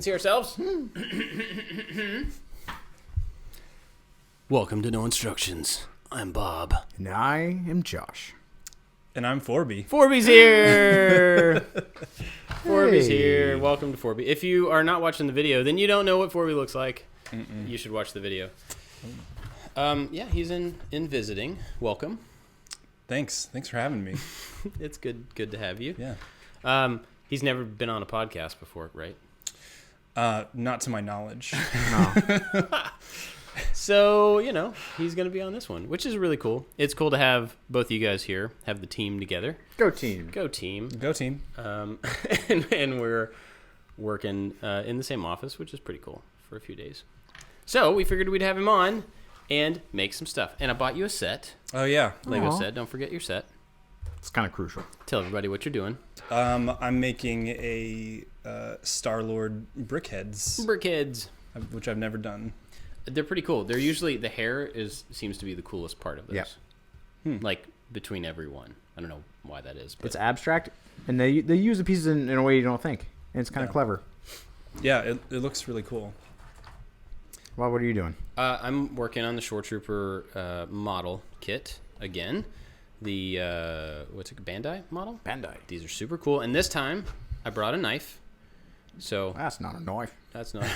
see ourselves? Welcome to No Instructions. I'm Bob. And I am Josh. And I'm Forby. Forby's here! Forby's here. Welcome to Forby. If you are not watching the video, then you don't know what Forby looks like. You should watch the video. Yeah, he's in visiting. Welcome. Thanks for having me. It's good to have you. Yeah. He's never been on a podcast before, right? Not to my knowledge. No. So, he's going to be on this one, which is really cool. It's cool to have both of you guys here, have the team together. Go team. Go team. Go team. And we're working in the same office, which is pretty cool for a few days. So we figured we'd have him on and make some stuff. And I bought you a set. Oh, yeah. Lego Aw. set. Don't forget your set. It's kind of crucial. Tell everybody what you're doing. I'm making a Star-Lord Brickheads, Brickheads. which I've never done. They're pretty cool. They're usually, the hair seems to be the coolest part of this. Yeah. Like, between everyone. I don't know why that is. But It's abstract, and they use the pieces in a way you don't think. And it's kind of clever. Yeah, it looks really cool. Well, what are you doing? I'm working on the Shore Trooper model kit again. The, what's it, Bandai model? Bandai. These are super cool. And this time, I brought a knife. So That's not a knife. that's not.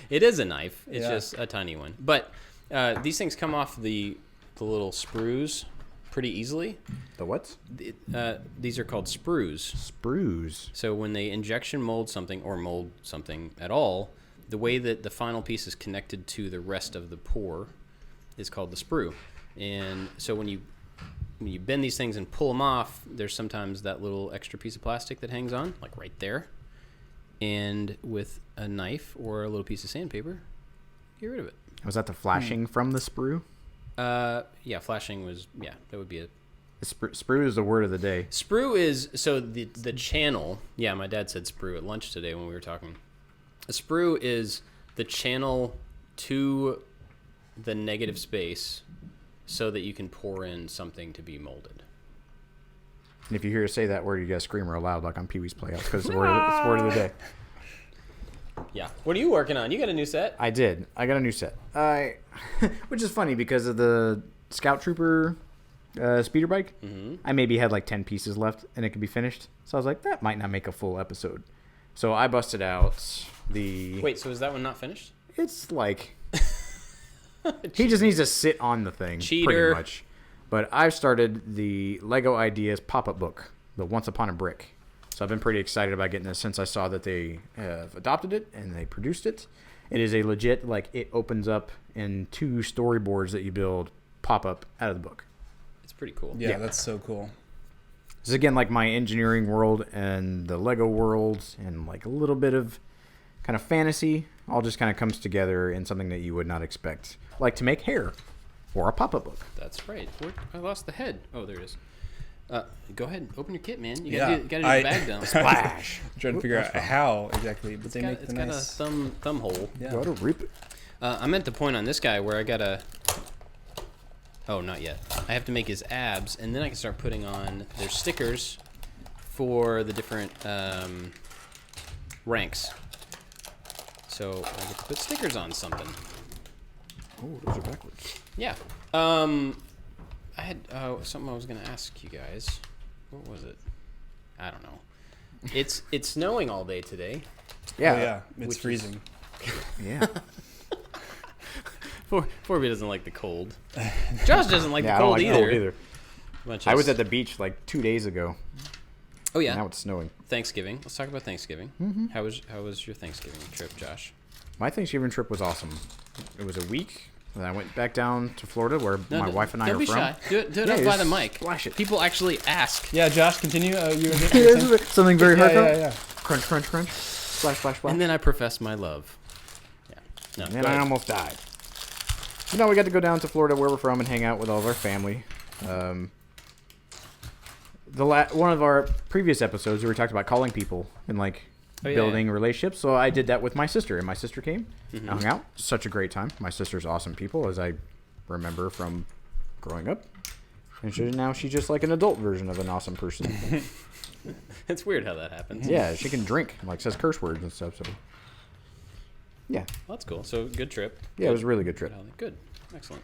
It is a knife. It's Yeah. just a tiny one. But these things come off the little sprues pretty easily. The what? These are called sprues. Sprues. So when they injection mold something at all, the way that the final piece is connected to the rest of the pour is called the sprue. And so when you bend these things and pull them off, there's sometimes that little extra piece of plastic that hangs on, like right there. And with a knife or a little piece of sandpaper, get rid of it. Was that the flashing from the sprue? Yeah, flashing was, that would be it. Sprue is the word of the day. Sprue is, so the channel, yeah, my dad said sprue at lunch today when we were talking. A sprue is the channel to the negative space so that you can pour in something to be molded. And if you hear us say that word, you gotta scream real loud, like on Pee Wee's Playhouse, because it's the word of the day. Yeah. What are you working on? You got a new set? I did. I got a new set. Which is funny because of the Scout Trooper speeder bike. Mm-hmm. I maybe had like 10 pieces left and it could be finished. So I was like, that might not make a full episode. So I busted out the... Wait, so is that one not finished? It's like... he just needs to sit on the thing. Cheater. Pretty much. But I've started the Lego Ideas pop-up book, the Once Upon a Brick. So I've been pretty excited about getting this since I saw that they have adopted it and they produced it. It is a legit, like, it opens up in 2 storyboards that you build pop up out of the book. It's pretty cool. Yeah, that's so cool. This is, again, like my engineering world and the Lego world and, like, a little bit of kind of fantasy all just kind of comes together in something that you would not expect. Like to make hair or a pop-up book. That's right. I lost the head. Oh, there it is. Go ahead. Open your kit, man. You Yeah, gotta do the bag down. Splash. I'm trying to figure out how exactly, but they make the It's nice... got a thumb hole. Yeah. Gotta rip it. I meant to point on this guy where I gotta... Oh, not yet. I have to make his abs, and then I can start putting on their stickers for the different ranks. So I get to put stickers on something. Oh, those are backwards. Yeah. I had something I was gonna ask you guys. What was it? I don't know. It's snowing all day today. Yeah. Oh, yeah. It's Which freezing. Yeah. Forby doesn't like the cold. Josh doesn't like Yeah, the I don't cold like either. cold either. Much I was as- at the beach like 2 days ago. Oh yeah. Now it's snowing. Thanksgiving. Let's talk about Thanksgiving. Mm-hmm. How was your Thanksgiving trip, Josh? My Thanksgiving trip was awesome. It was a week. And I went back down to Florida where my wife and I don't are be from. shy. Do it Yeah, up by just the mic. flash it. People actually ask. Yeah, Josh, continue. You were Something very heartfelt. yeah. Crunch, crunch, crunch. Splash, splash, splash. And then I profess my love. Yeah. No. And go then I ahead. almost died. We got to go down to Florida where we're from and hang out with all of our family. One of our previous episodes, we talked about calling people and building relationships. So I did that with my sister, and my sister came and hung out. Such a great time. My sister's awesome people, as I remember from growing up. And now she's just like an adult version of an awesome person. It's weird how that happens. Yeah, she can drink, says curse words and stuff. So Yeah. Well, that's cool. So good trip. Yeah, it was a really good trip. Good. Excellent.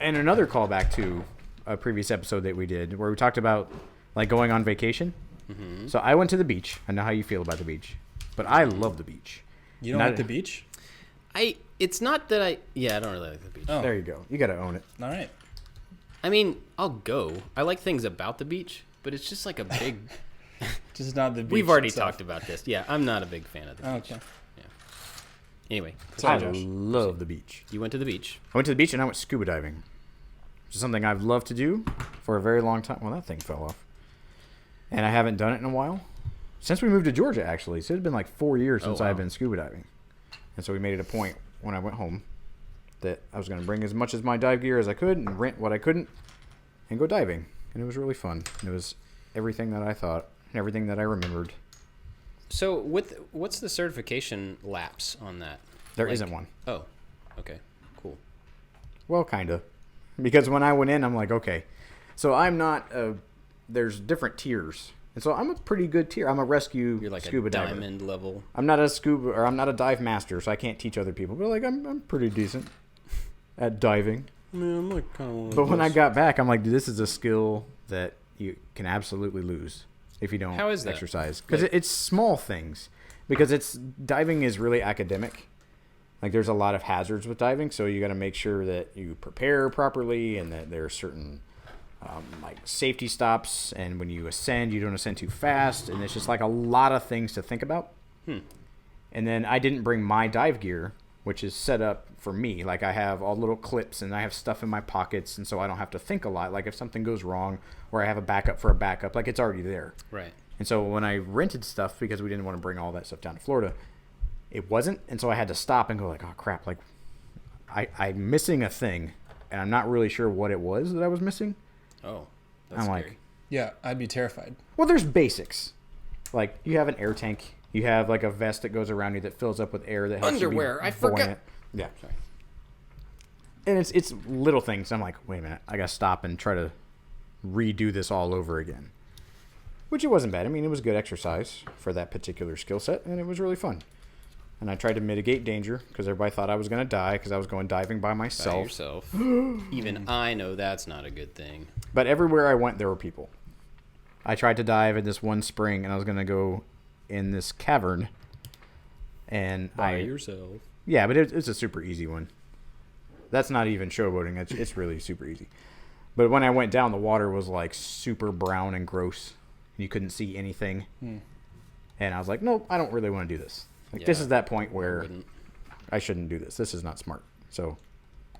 And another callback to a previous episode that we did where we talked about like going on vacation. Mm-hmm. So I went to the beach. I know how you feel about the beach, but I love the beach. You don't like the beach? It's not that I don't really like the beach. Oh. There you go. You got to own it. All right. I mean, I'll go. I like things about the beach, but it's just like a big... Just not the beach. We've already itself. talked about this. Yeah, I'm not a big fan of the beach. Okay. Yeah. Anyway. I Josh. love the beach. You went to the beach. I went to the beach and I went scuba diving, which is something I've loved to do for a very long time. Well, that thing fell off. And I haven't done it in a while. Since we moved to Georgia, actually. So it had been like 4 years since I've been scuba diving. And so we made it a point when I went home that I was going to bring as much of my dive gear as I could and rent what I couldn't and go diving. And it was really fun. It was everything that I thought and everything that I remembered. So what's the certification lapse on that? There isn't one. Oh, okay. Cool. Well, kind of. Because when I went in, I'm like, okay. So I'm not there's different tiers. And so I'm a pretty good tier. I'm a rescue You're like scuba a diver. diamond level. I'm not a scuba or I'm not a dive master, so I can't teach other people. But like I'm pretty decent at diving. Yeah, I'm like kind of. But when I got back, I'm like, dude, this is a skill that you can absolutely lose if you don't How is that? exercise. Because it's small things. Because diving is really academic. Like there's a lot of hazards with diving, so you got to make sure that you prepare properly and that there are certain like safety stops, and when you ascend, you don't ascend too fast, and it's just like a lot of things to think about. And then I didn't bring my dive gear, which is set up for me. Like I have all little clips and I have stuff in my pockets, and so I don't have to think a lot. Like if something goes wrong or I have a backup for a backup, like it's already there. Right. And so when I rented stuff, because we didn't want to bring all that stuff down to Florida, it wasn't. And so I had to stop and go like, oh crap, like I'm missing a thing and I'm not really sure what it was that I was missing. Oh, that's I'm scary. like, Yeah, I'd be terrified. well, there's basics. Like you have an air tank. You have like a vest that goes around you that fills up with air that helps Underwear, you be I forgot. buoyant. Yeah. Sorry. And it's little things. I'm like, wait a minute, I gotta stop and try to redo this all over again. Which it wasn't bad. I mean, it was good exercise for that particular skill set, and it was really fun. And I tried to mitigate danger because everybody thought I was gonna die because I was going diving by By myself. yourself. Even I know that's not a good thing. But everywhere I went, there were people. I tried to dive in this one spring, and I was gonna go in this cavern. And By yourself. Yeah, but it's a super easy one. That's not even showboating. It's really super easy. But when I went down, the water was like super brown and gross. You couldn't see anything. And I was like, nope, I don't really want to do this. Like this is that point where I shouldn't do this. This is not smart. So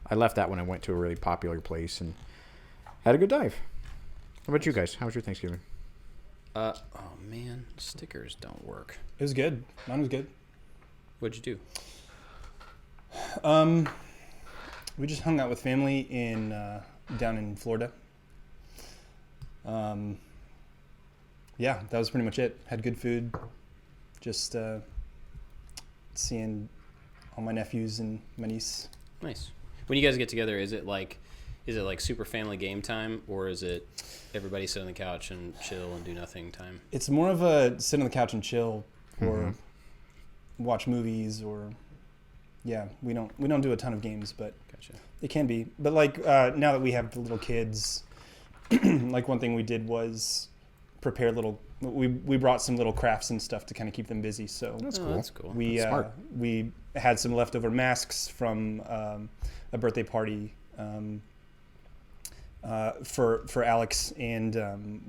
I left that when I went to a really popular place and had a good dive. How about you guys? How was your Thanksgiving? Oh man, stickers don't work. It was good. Mine was good. What'd you do? We just hung out with family down in Florida. Yeah, that was pretty much it. Had good food. Just seeing all my nephews and my niece. Nice. When you guys get together, is it like super family game time, or is it everybody sit on the couch and chill and do nothing time? It's more of a sit on the couch and chill, or watch movies, or yeah, we don't do a ton of games, but Gotcha. it can be. But like now that we have the little kids, like one thing we did was prepare we brought some little crafts and stuff to kind of keep them busy. So That's Oh, cool. that's cool. we smart. we had some leftover masks from a birthday party for Alex, and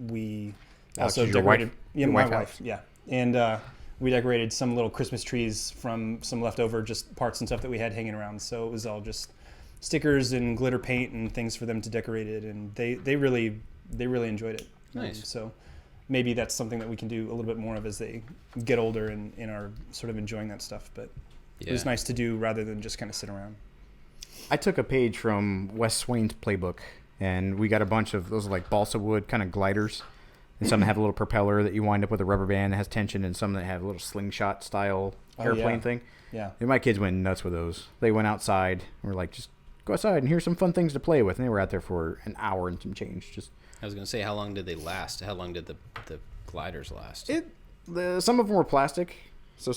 we Alex also is your decorated. wife? Yeah, Your my wife, wife. Alex? Yeah, and we decorated some little Christmas trees from some leftover just parts and stuff that we had hanging around. So it was all just stickers and glitter paint and things for them to decorate it, and they really enjoyed it. Nice. So maybe that's something that we can do a little bit more of as they get older and are sort of enjoying that stuff. But it was nice to do rather than just kind of sit around. I took a page from Wes Swain's playbook, and we got a bunch of those like balsa wood kind of gliders. And some that have a little propeller that you wind up with a rubber band that has tension, and some that have a little slingshot style airplane thing. Yeah. And my kids went nuts with those. They went outside and were like, just go outside and here's some fun things to play with. And they were out there for an hour and some change. Just I was gonna say, how long did they last? How long did the gliders last? some of them were plastic, So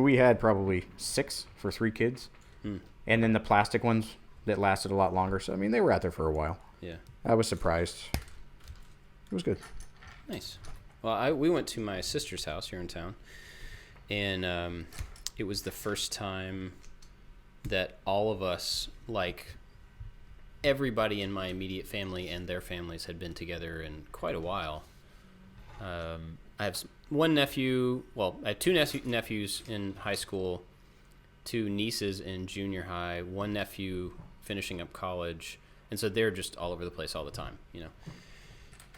we had probably 6 for 3 kids. And then the plastic ones that lasted a lot longer. So, they were out there for a while. Yeah. I was surprised. It was good. Nice. Well, we went to my sister's house here in town. And it was the first time that all of us, everybody in my immediate family and their families had been together in quite a while. I have one nephew. Well, I had 2 nephews in high school, 2 nieces in junior high, 1 nephew finishing up college, and so they're just all over the place all the time,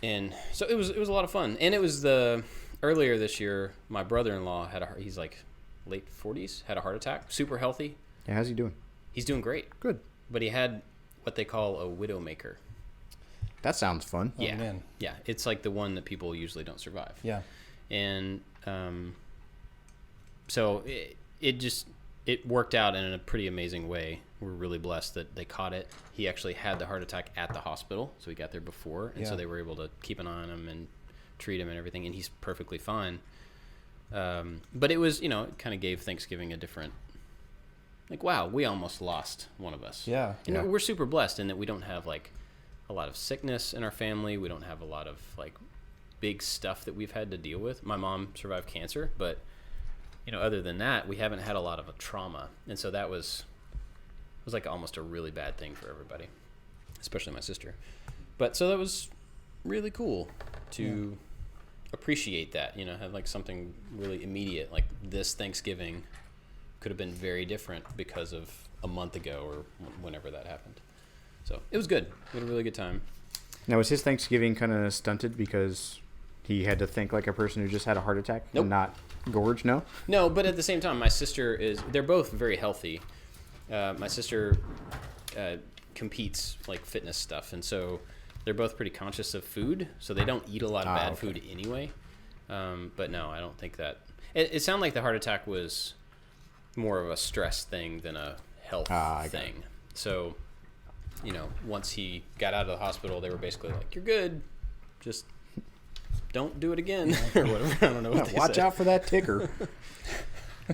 And so it was a lot of fun. And it was earlier this year, my brother-in-law he's late 40s, had a heart attack, super healthy. Yeah, how's he doing? He's doing great. Good. But he had what they call a widowmaker. That sounds fun. Yeah. Oh, man. Yeah. It's like the one that people usually don't survive. Yeah. And so it worked out in a pretty amazing way. We're really blessed that they caught it. He actually had the heart attack at the hospital, so he got there before. And so they were able to keep an eye on him and treat him and everything, and he's perfectly fine. But it was, it kind of gave Thanksgiving a different, wow, we almost lost one of us. Yeah. We're super blessed in that we don't have a lot of sickness in our family. We don't have a lot of big stuff that we've had to deal with. My mom survived cancer, but other than that, we haven't had a lot of a trauma. And so that was almost a really bad thing for everybody, especially my sister. But so that was really cool to appreciate that, have something really immediate, like this Thanksgiving could have been very different because of a month ago or whenever that happened. So it was good. We had a really good time. Now, was his Thanksgiving kind of stunted because he had to think like a person who just had a heart attack and not gorge? No? No, but at the same time, my sister they're both very healthy. My sister competes fitness stuff, and so they're both pretty conscious of food, so they don't eat a lot of bad food anyway. But no, I don't think that... It sounded like the heart attack was more of a stress thing than a health thing. So, once he got out of the hospital, they were basically like, you're good, just don't do it again, or whatever. I don't know what they Watch said. out for that ticker.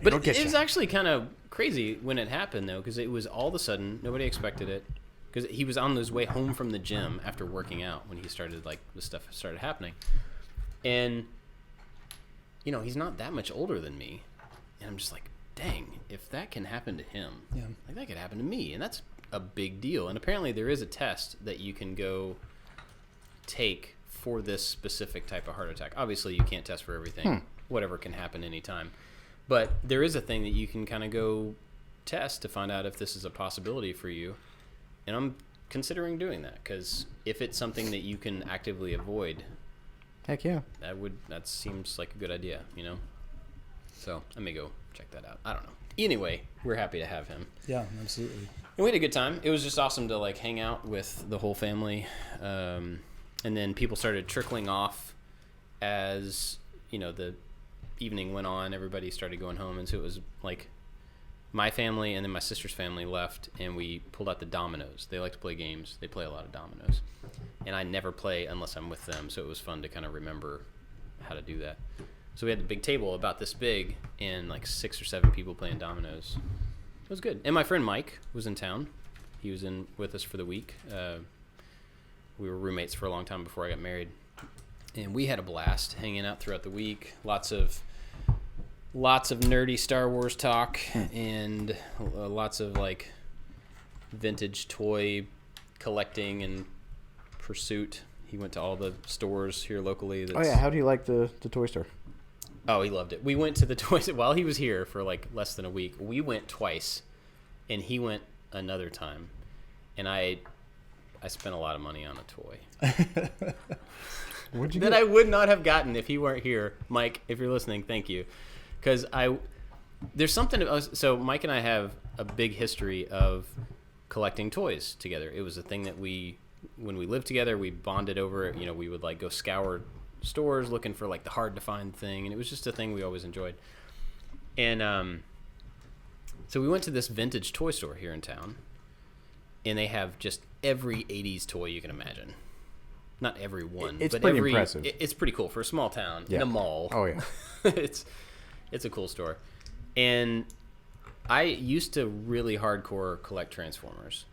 But it was actually kind of crazy when it happened, though, because it was all of a sudden, nobody expected it, because he was on his way home from the gym after working out when he started, the stuff started happening. And, he's not that much older than me. And I'm just like, dang, if that can happen to him, that could happen to me. And that's a big deal. And apparently there is a test that you can go take for this specific type of heart attack. Obviously, you can't test for everything. Whatever can happen anytime. But there is a thing that you can kind of go test to find out if this is a possibility for you. And I'm considering doing that, because if it's something that you can actively avoid, heck yeah, that seems like a good idea, So I may go check that out. I don't know. Anyway, we're happy to have him. Yeah, absolutely. And we had a good time. It was just awesome to hang out with the whole family. And then people started trickling off as, the evening went on. Everybody started going home. And so it was my family and then my sister's family left, and we pulled out the dominoes. They like to play games. They play a lot of dominoes. And I never play unless I'm with them. So it was fun to kind of remember how to do that. So we had the big table about this big and 6 or 7 people playing dominoes. It was good. And my friend Mike was in town. He was in with us for the week. We were roommates for a long time before I got married. And we had a blast hanging out throughout the week. Lots of nerdy Star Wars talk and lots of vintage toy collecting and pursuit. He went to all the stores here locally. How do you like the toy store? Oh, he loved it. We went to the toys while he was here for less than a week. We went twice, and he went another time, and I spent a lot of money on a toy that I would not have gotten if he weren't here. Mike, if you're listening, thank you, because there's something. So Mike and I have a big history of collecting toys together. It was a thing that when we lived together, we bonded over it. We would go scour stores looking for the hard to find thing, and it was just a thing we always enjoyed. And so we went to this vintage toy store here in town, and they have just every 80s toy you can imagine. Not every one, it's but pretty impressive. It's pretty cool for a small town in a mall. Oh yeah. It's It's a cool store. And I used to really hardcore collect Transformers.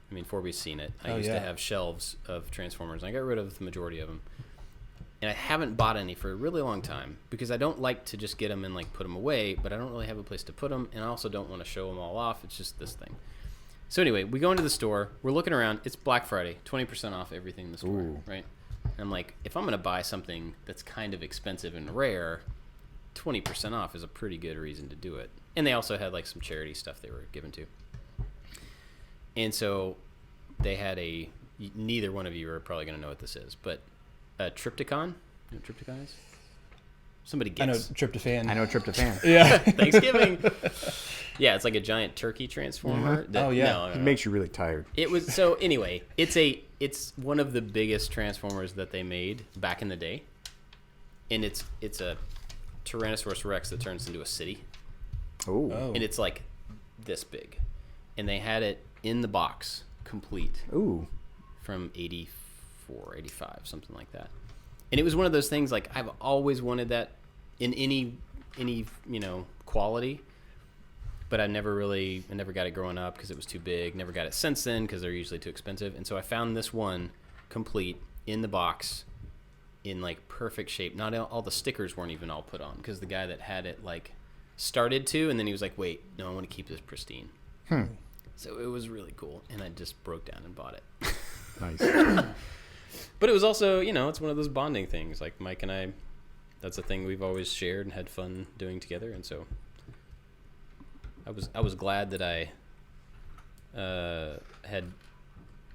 I mean, Forby's seen it. I used to have shelves of Transformers, and I got rid of the majority of them. And I haven't bought any for a really long time because I don't like to just get them and like put them away, but I don't really have a place to put them, and I also don't want to show them all off. It's just this thing. So anyway, we go into the store. We're looking around. It's Black Friday, 20% off everything in the store, right? And I'm like, if I'm going to buy something that's kind of expensive and rare, 20% off is a pretty good reason to do it. And they also had like some charity stuff they were given to. And so they had neither one of you are probably going to know what this is, but a Triptychon. You know what Triptychon is? Somebody gets. I know tryptophan. Yeah. Thanksgiving. Yeah, it's like a giant turkey transformer. Mm-hmm. It makes you really tired. It was so anyway. It's one of the biggest transformers that they made back in the day, and it's a Tyrannosaurus Rex that turns into a city. Oh. And it's like this big, and they had it in the box, complete. Ooh. From 84, 85, something like that. And it was one of those things like I've always wanted that in any quality, but I never got it growing up because it was too big. Never got it since then because they're usually too expensive. And so I found this one complete in the box in like perfect shape. Not all the stickers weren't even all put on because the guy that had it like started to, and then he was like, wait, no, I want to keep this pristine. So it was really cool, and I just broke down and bought it. Nice. But it was also, it's one of those bonding things. Like Mike and I, that's a thing we've always shared and had fun doing together. And so I was glad that I had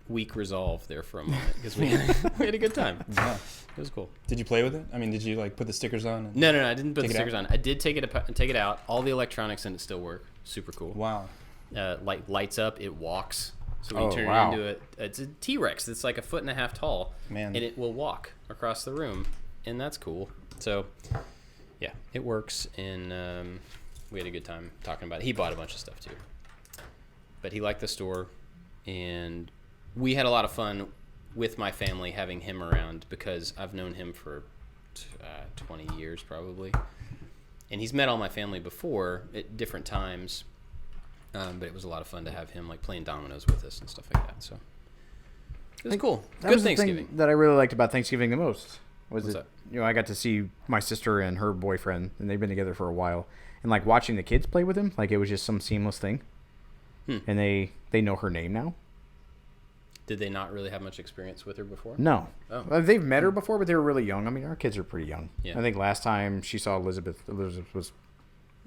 weak resolve there for a moment because we had a good time. Yeah. It was cool. Did you play with it? I mean, did you like put the stickers on? No, I didn't put the stickers on. I did take it out. All the electronics in it still work. Super cool. Wow. Lights up. It walks. So when you turn it into it's a T-Rex that's like 1.5 feet tall, man, and it will walk across the room, and that's cool. So, yeah, it works, and we had a good time talking about it. He bought a bunch of stuff too, but he liked the store, and we had a lot of fun with my family having him around because I've known him for 20 years probably, and he's met all my family before at different times. But it was a lot of fun to have him like playing dominoes with us and stuff like that. So it was cool. Good Thanksgiving. Thing that I really liked about Thanksgiving the most was What's that that? I got to see my sister and her boyfriend, and they've been together for a while, and like watching the kids play with him, like it was just some seamless thing. And they know her name now. Did they not really have much experience with her before? No. Oh. They've met her before, but they were really young. I mean, our kids are pretty young. Yeah. I think last time she saw Elizabeth was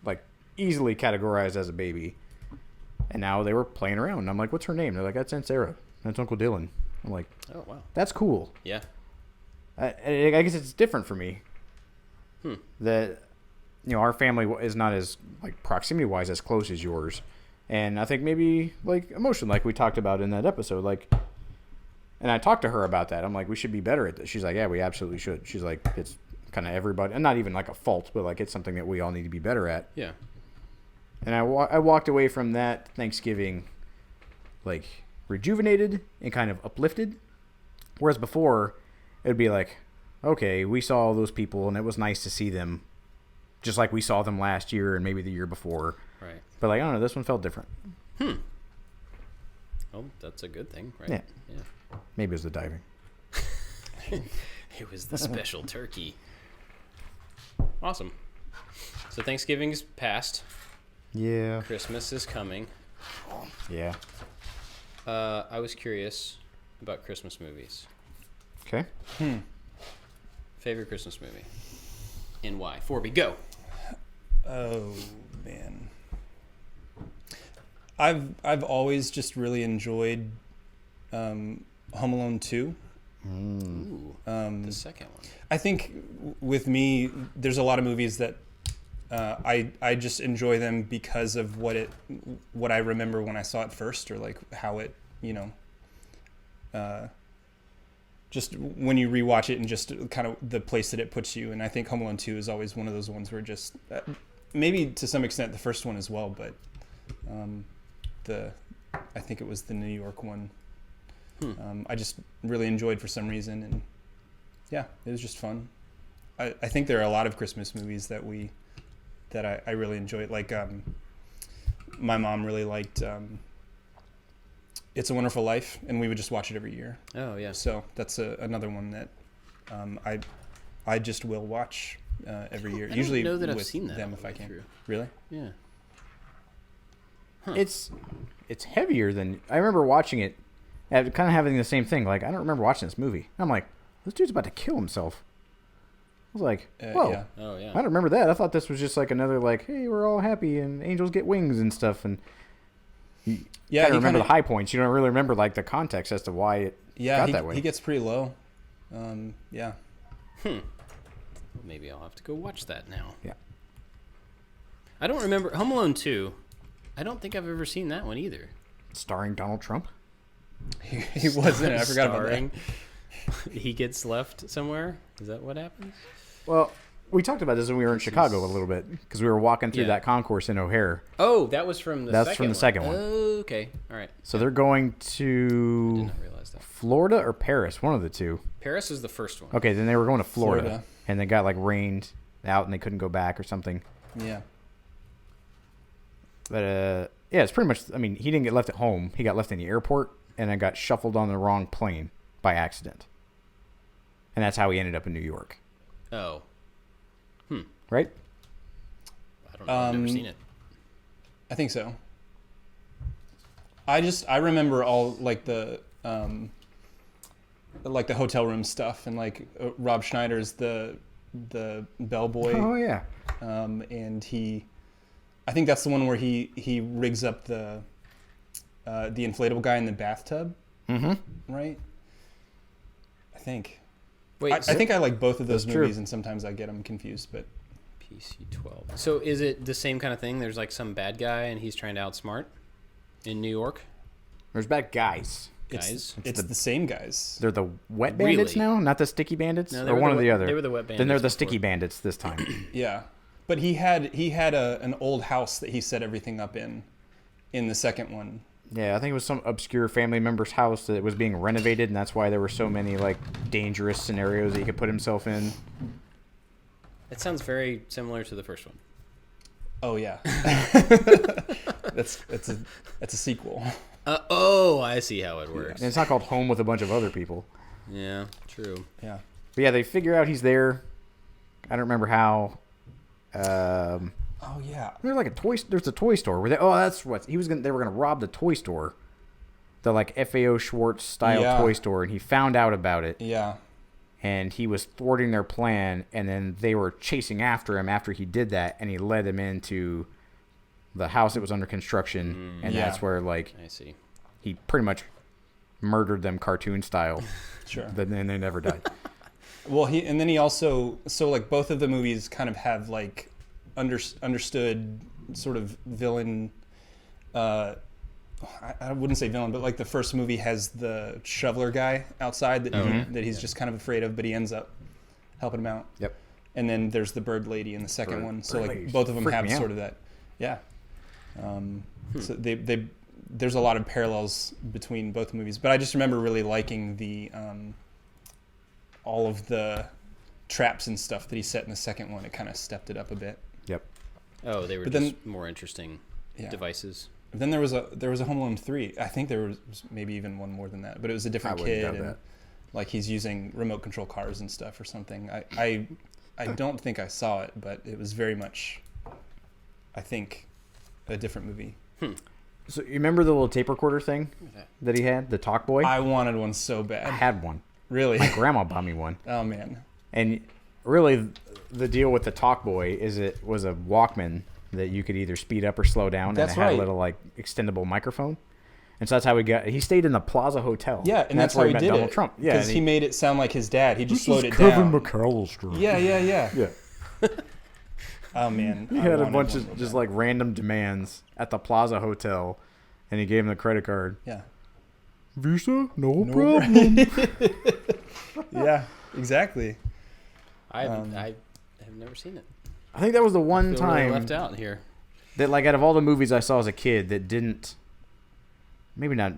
like easily categorized as a baby. And now they were playing around. And I'm like, what's her name? They're like, that's Aunt Sarah. That's Uncle Dylan. I'm like, oh, wow. That's cool. Yeah. I guess it's different for me. That, our family is not as, like, proximity-wise as close as yours. And I think maybe, like, emotion, like we talked about in that episode. Like, and I talked to her about that. I'm like, we should be better at this. She's like, yeah, we absolutely should. She's like, it's kind of everybody. And not even, like, a fault, but, like, it's something that we all need to be better at. Yeah. And I walked away from that Thanksgiving, like, rejuvenated and kind of uplifted. Whereas before, it would be like, okay, we saw all those people, and it was nice to see them, just like we saw them last year and maybe the year before. Right. But, like, I don't know, this one felt different. Oh, that's a good thing, right? Yeah. Yeah. Maybe it was the diving. It was the special turkey. Awesome. So Thanksgiving's passed. Yeah. Christmas is coming. Yeah. I was curious about Christmas movies. Okay. Favorite Christmas movie? And why? Forby, go. Oh, man. I've always just really enjoyed Home Alone 2. Ooh, the second one. I think with me, there's a lot of movies that I just enjoy them because of what I remember when I saw it first, or like how it, just when you rewatch it and just kind of the place that it puts you. And I think Home Alone 2 is always one of those ones where just maybe to some extent the first one as well, but I think it was the New York one. I just really enjoyed for some reason, and yeah, it was just fun. I think there are a lot of Christmas movies that that I really enjoyed. Like my mom really liked It's a Wonderful Life, and we would just watch it every year. Oh yeah. So that's another one that I just will watch every year. I Usually don't know that with I've seen that them all if the I way can. through. Really? Yeah. It's heavier than I remember watching it. Kind of having the same thing. Like I don't remember watching this movie. I'm like, this dude's about to kill himself. I was like, whoa. Yeah. Oh yeah. I don't remember that. I thought this was just like another like, hey, we're all happy and angels get wings and stuff. And you kind of remember the high points. You don't really remember like the context as to why it got that way. He gets pretty low. Yeah. Well, maybe I'll have to go watch that now. Yeah. I don't remember Home Alone 2. I don't think I've ever seen that one either. Starring Donald Trump. He was in it. I forgot about that. He gets left somewhere. Is that what happens? Well, we talked about this when we were in Chicago a little bit because we were walking through that concourse in O'Hare. Oh, that was from the second one. That's from the second one. Oh, okay. All right. So they're going I to did not realize that. Florida or Paris, one of the two. Paris is the first one. Okay, then they were going to Florida. And they got like rained out and they couldn't go back or something. Yeah. But yeah, it's pretty much. I mean, he didn't get left at home. He got left in the airport and then got shuffled on the wrong plane by accident. And that's how he ended up in New York. Oh. Right? I don't know. I've never seen it. I think so. I remember all like the hotel room stuff and like Rob Schneider's the bellboy. Oh yeah. And I think that's the one where he rigs up the inflatable guy in the bathtub. Mm-hmm. Right? I think. Wait, I think I like both of those That's movies, true. and sometimes I get them confused. But PC-12. So is it the same kind of thing? There's like some bad guy and he's trying to outsmart in New York? There's bad guys. Guys? it's the same guys. They're the wet bandits Really? now, not the sticky bandits, No, they or were one the or the wet- other. they were the wet Then they're the bandits sticky before. bandits this time. Yeah, but he had an old house that he set everything up in the second one. Yeah, I think it was some obscure family member's house that was being renovated, and that's why there were so many like dangerous scenarios that he could put himself in. It sounds very similar to the first one. Oh yeah, that's a sequel. Oh, I see how it works. And it's not called Home with a bunch of other people. Yeah, true. Yeah. But yeah, they figure out he's there. I don't remember how. Oh yeah. There's like there's a toy store where that's what he was gonna. They were gonna rob the toy store, the like FAO Schwartz style toy store, and he found out about it. Yeah. And he was thwarting their plan, and then they were chasing after him after he did that, and he led them into the house that was under construction, and that's where like I see. he pretty much murdered them cartoon style. Sure. But then they never died. Well, then he also like both of the movies kind of have like understood sort of villain. I wouldn't say villain, but like the first movie has the shoveler guy outside that he's just kind of afraid of, but he ends up helping him out. Yep. And then there's the bird lady in the second one. So bird like lady both of them freaked have me out. sort of that. Yeah. So there's a lot of parallels between both movies, but I just remember really liking the all of the traps and stuff that he set in the second one. It kind of stepped it up a bit. Yep. Oh, they were But just then- more interesting devices. Then there was a Home Alone 3. I think there was maybe even one more than that, but it was a different I wouldn't kid doubt and that. like he's using remote control cars and stuff or something. I don't think I saw it, but it was very much, I think, a different movie. So you remember the little tape recorder thing that he had, the Talk Boy? I wanted one so I bad. had one. Really? My grandma bought me one. Oh man. And really, the deal with the Talk Boy is it was a Walkman that you could either speed up or slow down, That's and it had right. a little like extendable microphone. And so that's how he stayed in the Plaza Hotel. Yeah, and that's how where he met did Donald it. Trump. Yeah, because and he made it sound like his dad. He just slowed it Kevin down. McAllister. Yeah. Yeah. Oh man. He had a bunch of just like random demands at the Plaza Hotel, and he gave him the credit card. Yeah. Visa, no No problem. Yeah. Exactly. I have never seen it. I think that was the one Feel really time left out here. that, like, out of all the movies I saw as a kid, that didn't, maybe not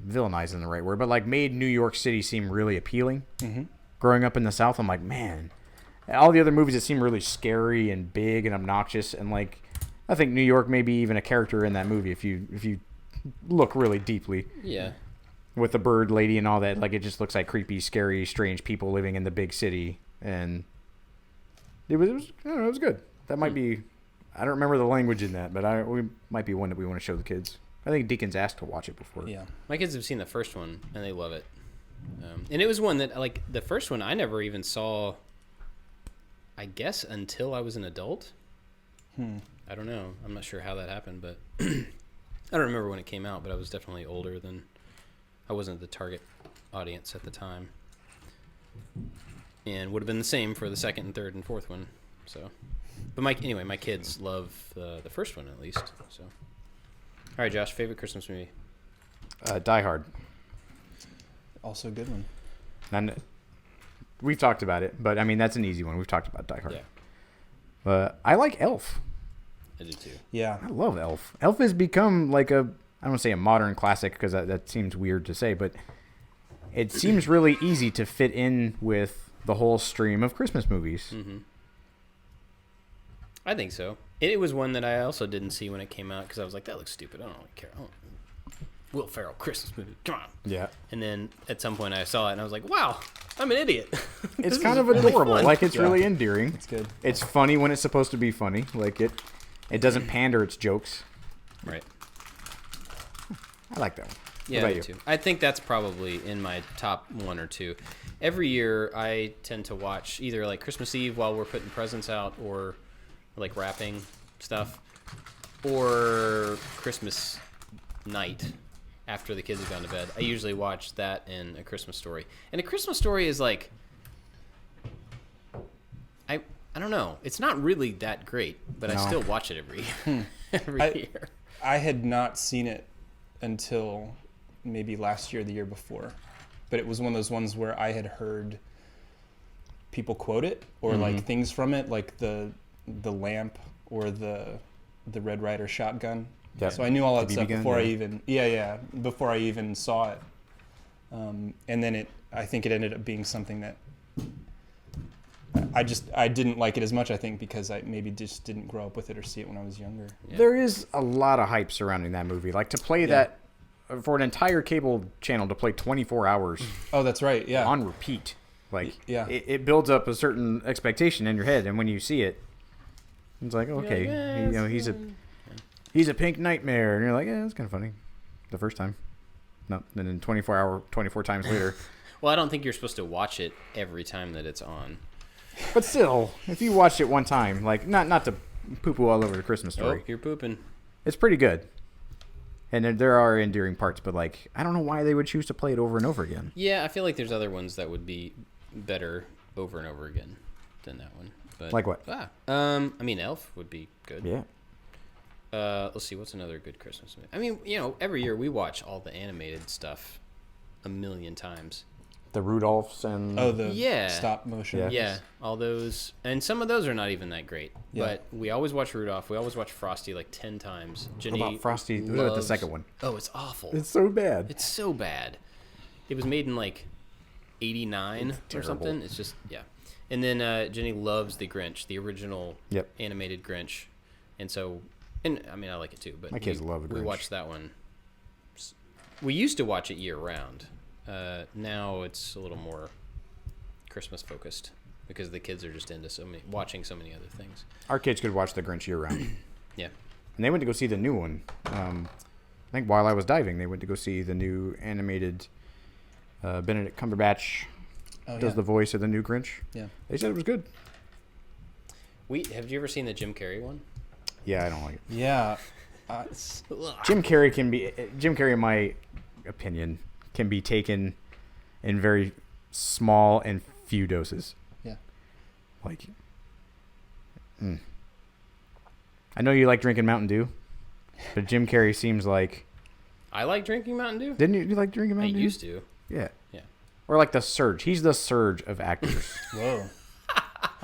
villainize in the right word, but like made New York City seem really appealing. Mm-hmm. Growing up in the South, I'm like, man, all the other movies that seem really scary and big and obnoxious, and like I think New York may be even a character in that movie if you look really deeply. Yeah. With the bird lady and all that, like it just looks like creepy, scary, strange people living in the big city, and it was I don't know, it was good. That might be, I don't remember the language in that, but we might be one that we want to show the kids. I think Deacon's asked to watch it before. Yeah, my kids have seen the first one and they love it, and it was one that like the first one I never even saw. I guess until I was an adult. I don't know. I'm not sure how that happened, but I don't remember when it came out. But I was definitely older than. I wasn't the target audience at the time, and would have been the same for the second and third and fourth one. So, but my kids love the first one at least. So, all right, Josh, favorite Christmas movie? Die Hard. Also a good one. And we've talked about it, but I mean that's an easy one. We've talked about Die Hard. Yeah. I like Elf. I do too. Yeah, I love Elf. Elf has become like I don't want to say a modern classic because that seems weird to say, but it seems really easy to fit in with the whole stream of Christmas movies. Mm-hmm. I think so. It was one that I also didn't see when it came out because I was like, that looks stupid. I don't really care. Will Ferrell Christmas movie. Come on. Yeah. And then at some point I saw it and I was like, wow, I'm an idiot. It's kind of adorable. Like it's really endearing. it's good. It's funny when it's supposed to be funny. Like it doesn't pander its jokes. Right. I like that one. Yeah, what me about you? too. I think that's probably in my top one or two. Every year I tend to watch either like Christmas Eve while we're putting presents out or like wrapping stuff or Christmas night after the kids have gone to bed. I usually watch that and A Christmas Story. And A Christmas Story is like I don't know. It's not really that great, but I still watch it every year. I had not seen it until maybe last year or the year before, but it was one of those ones where I had heard people quote it or like things from it, like the lamp or the Red Ryder shotgun. Yeah. So I knew all that The BB stuff gun, before yeah. before I even saw it. And then I think it ended up being something that I didn't like it as much, I think, because I maybe just didn't grow up with it or see it when I was younger. Yeah. There is a lot of hype surrounding that movie. Like to play that for an entire cable channel to play 24 hours Oh, that's right. Yeah. on repeat. Like Yeah. it builds up a certain expectation in your head, and when you see it, it's like okay, he's a pink nightmare, and you're like, yeah, that's kind of funny, the first time. No, and then 24 times later. Well, I don't think you're supposed to watch it every time that it's on. But still, if you watched it one time, like not to poo-poo all over the Christmas Story, Oh, you're pooping. it's pretty good. And there are endearing parts, but like I don't know why they would choose to play it over and over again. Yeah, I feel like there's other ones that would be better over and over again than that one. But Like what? I mean, Elf would be good. Yeah. Let's see, what's another good Christmas movie? I mean, every year we watch all the animated stuff a million times. The Rudolphs and Yeah. stop motion. Yeah, all those, and some of those are not even that great. Yeah. But we always watch Rudolph. We always watch Frosty like 10 times. Jenny What about Frosty? What about the second one? Oh, it's awful. It's so bad. It's so bad. It was made in like 89 or terrible. something. It's just, yeah. And then Jenny loves the Grinch, the original animated Grinch. And so, and I mean, I like it too. But My kids love the Grinch. We watched that one. We used to watch it year round. Now it's a little more Christmas focused because the kids are just into watching so many other things. Our kids could watch the Grinch year round. Yeah. And they went to go see the new one. I think while I was diving, they went to go see the new animated Benedict Cumberbatch does the voice of the new Grinch. Yeah. They said it was good. Have you ever seen the Jim Carrey one? Yeah, I don't like it. Yeah. Jim Carrey, in my opinion, can be taken in very small and few doses. Yeah. Like, I know you like drinking Mountain Dew, but Jim Carrey seems like. I like drinking Mountain Dew. Didn't you like drinking Mountain Dew? I used to. Yeah. Yeah. Or like the Surge. He's the Surge of actors. Whoa.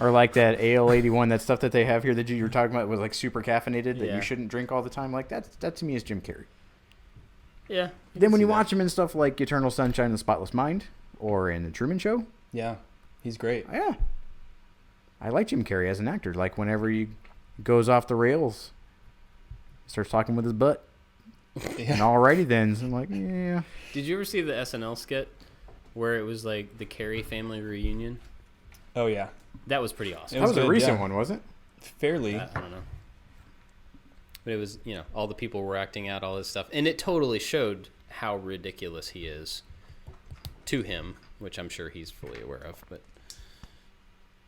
Or like that AL81, that stuff that they have here that you were talking about was like super caffeinated that Yeah. you shouldn't drink all the time. Like that to me is Jim Carrey. Yeah. Then when you watch him in stuff like Eternal Sunshine of the Spotless Mind or in The Truman Show, Yeah. He's great. yeah, I like Jim Carrey as an actor. Like whenever he goes off the rails, starts talking with his butt. Yeah. And alrighty then, so I'm like, yeah. Did you ever see the SNL skit where it was like the Carrey family reunion? Oh yeah, That was pretty awesome. It That was a good, recent yeah. one, wasn't it? fairly. I don't know. But it was, all the people were acting out all this stuff. And it totally showed how ridiculous he is to him, which I'm sure he's fully aware of. But,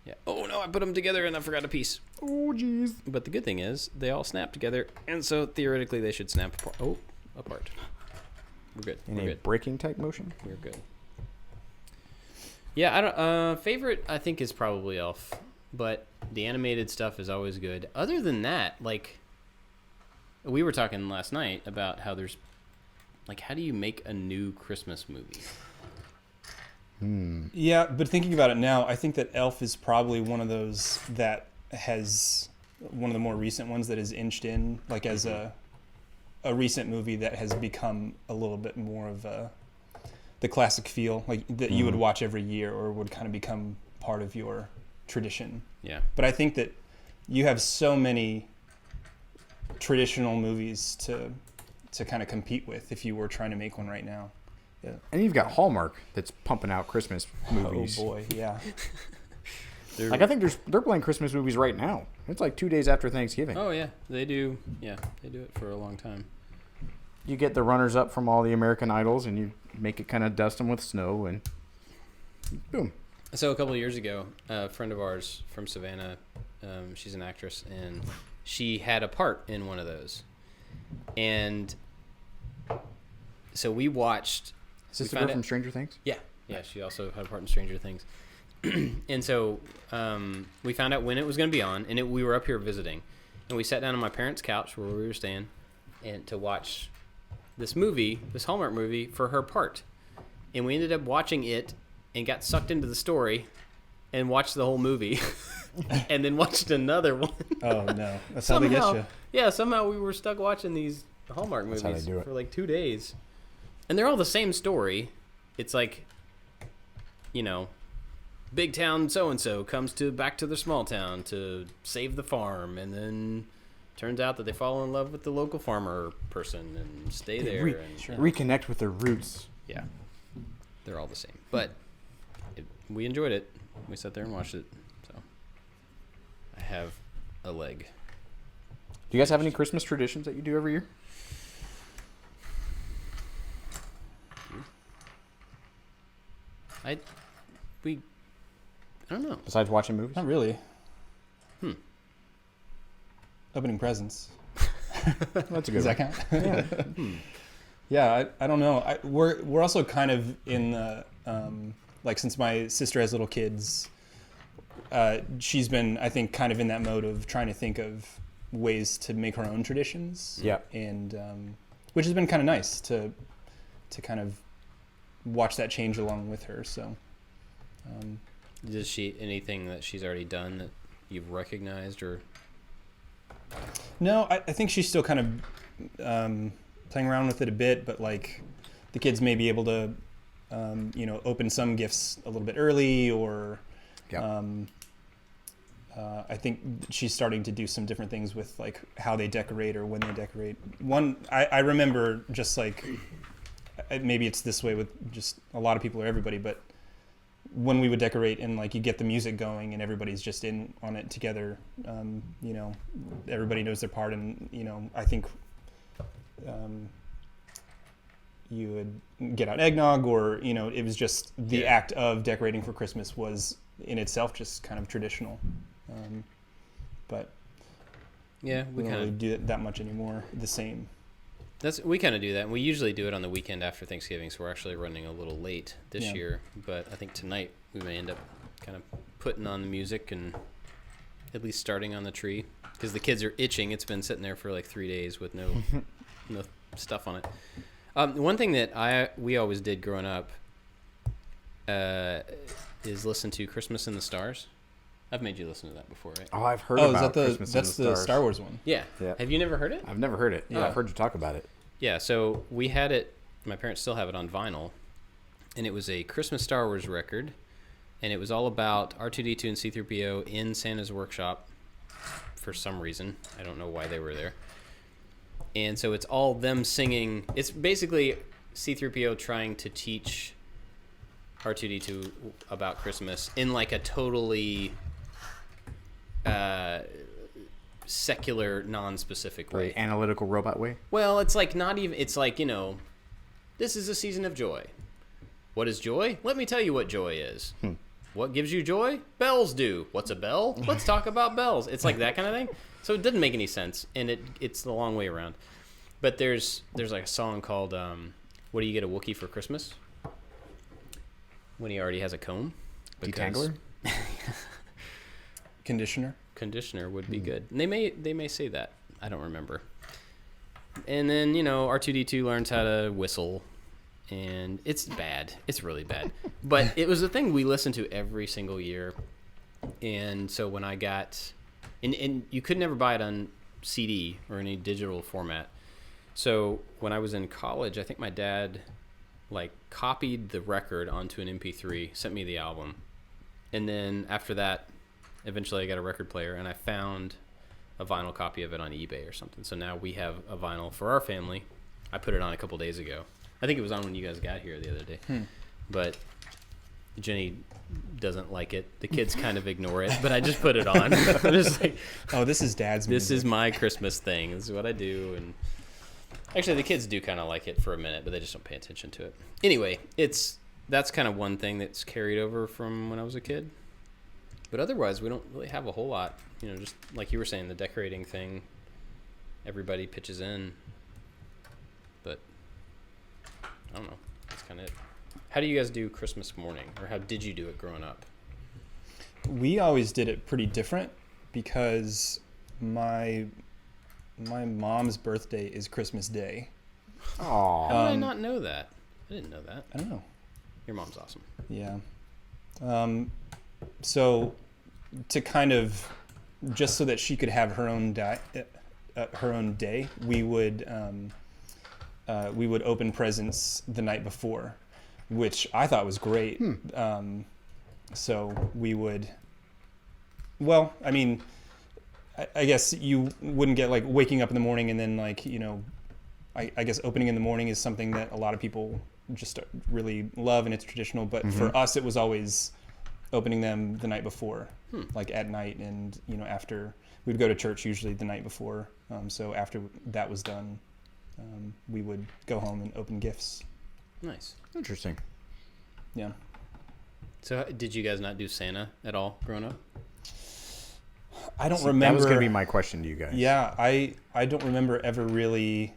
yeah. Oh, no, I put them together and I forgot a piece. Oh, jeez. But the good thing is, they all snap together. And so, theoretically, they should snap apart. Oh, apart. We're good. In We're a good. breaking type motion? We're good. Yeah, I don't. Favorite, I think, is probably Elf. But the animated stuff is always good. Other than that, like, we were talking last night about how there's, like, how do you make a new Christmas movie? Yeah, but thinking about it now, I think that Elf is probably one of those that has one of the more recent ones that has inched in, like as a recent movie that has become a little bit more of the classic feel, like that you would watch every year or would kind of become part of your tradition. Yeah. But I think that you have so many traditional movies to kind of compete with if you were trying to make one right now. Yeah. And you've got Hallmark that's pumping out Christmas movies. Oh boy, yeah. Like I think they're playing Christmas movies right now. It's like 2 days after Thanksgiving. Oh, yeah. They do. Yeah, they do it for a long time. You get the runners up from all the American Idols, and you make it kind of dust them with snow, and boom. So a couple of years ago, a friend of ours from Savannah, she's an actress, and she had a part in one of those. And so we watched... Is this we the girl found from it- Stranger Things? Yeah, she also had a part in Stranger Things. And so we found out when it was going to be on, and we were up here visiting. And we sat down on my parents' couch where we were staying and to watch this movie, this Hallmark movie, for her part. And we ended up watching it and got sucked into the story and watched the whole movie and then watched another one. Oh no, that's how they get you. Yeah, somehow we were stuck watching these Hallmark That's how movies they do it. for like 2 days. And they're all the same story. It's like, big town so-and-so comes back to their small town to save the farm, and then turns out that they fall in love with the local farmer person and stay there. Reconnect with their roots. Yeah, they're all the same. But we enjoyed it. We sat there and watched it. So I have a leg. Do you guys have any Christmas traditions that you do every year? I don't know. Besides watching movies? Not really. Opening presents. That's a good Does that one. count? Yeah. Yeah, I don't know. We're also kind of in the like, since my sister has little kids, she's been, I think, kind of in that mode of trying to think of ways to make her own traditions. Yeah. And which has been kind of nice to kind of watch that change along with her. So. Does she anything that she's already done that you've recognized or? No, I think she's still kind of playing around with it a bit, but like the kids may be able to, open some gifts a little bit early, or I think she's starting to do some different things with like how they decorate or when they decorate. I remember just like, maybe it's this way with just a lot of people or everybody, but when we would decorate and like you get the music going and everybody's just in on it together, everybody knows their part, and I think you would get out eggnog, or it was just the act of decorating for Christmas was in itself just kind of traditional, but Yeah, we don't really do it that much anymore. The same. We kind of do that. And we usually do it on the weekend after Thanksgiving, so we're actually running a little late this year. But I think tonight we may end up kind of putting on the music and at least starting on the tree, because the kids are itching. It's been sitting there for like 3 days with no stuff on it. One thing that we always did growing up is listen to Christmas in the Stars. I've made you listen to that before, right? Oh, I've heard Oh, about is Christmas that's in the the Stars. Star Wars one? Yeah. Yeah. Have you never heard it? I've never heard it. Yeah, Oh. I've heard you talk about it. Yeah, so we had it, my parents still have it on vinyl, and it was a Christmas Star Wars record, and it was all about R2-D2 and C-3PO in Santa's workshop for some reason. I don't know why they were there. And so it's all them singing. It's basically C-3PO trying to teach R2-D2 about Christmas in like a totally secular, non-specific way. Analytical robot way? Well, it's like not even, it's like, this is a season of joy. What is joy? Let me tell you what joy is. What gives you joy? Bells do. What's a bell? Let's talk about bells. It's like that kind of thing. So it doesn't make any sense, and it's the long way around. But there's like a song called "What Do You Get a Wookiee for Christmas?" When he already has a comb. Detangler? Conditioner would be good. And they may say that. I don't remember. And then, R2-D2 learns how to whistle. And it's bad. It's really bad. But it was a thing we listened to every single year. And so when I got... And you could never buy it on CD or any digital format. So when I was in college, I think my dad copied the record onto an MP3, sent me the album. And then after that, eventually I got a record player, and I found a vinyl copy of it on eBay or something. So now we have a vinyl for our family. I put it on a couple days ago. I think it was on when you guys got here the other day. But Jenny doesn't like it. The kids kind of ignore it, but I just put it on. I'm just like, oh, this is Dad's music. This is my Christmas thing. This is what I do. And actually, the kids do kind of like it for a minute, but they just don't pay attention to it. Anyway, that's kind of one thing that's carried over from when I was a kid. But otherwise, we don't really have a whole lot. Just like you were saying, the decorating thing, everybody pitches in. But I don't know. That's kind of it. How do you guys do Christmas morning? Or how did you do it growing up? We always did it pretty different because my mom's birthday is Christmas Day. Aww. How did I not know that? I didn't know that. I don't know. Your mom's awesome. Yeah. So to kind of, just so that she could have her own day, we would open presents the night before, which I thought was great. So we would, well, I mean, I guess you wouldn't get waking up in the morning and then I guess opening in the morning is something that a lot of people just really love and it's traditional. But for us, it was always opening them the night before, at night. And, after we'd go to church usually the night before. So after that was done, we would go home and open gifts. Nice. Interesting. Yeah. So did you guys not do Santa at all growing up? I don't remember. That was going to be my question to you guys. Yeah, I don't remember ever really.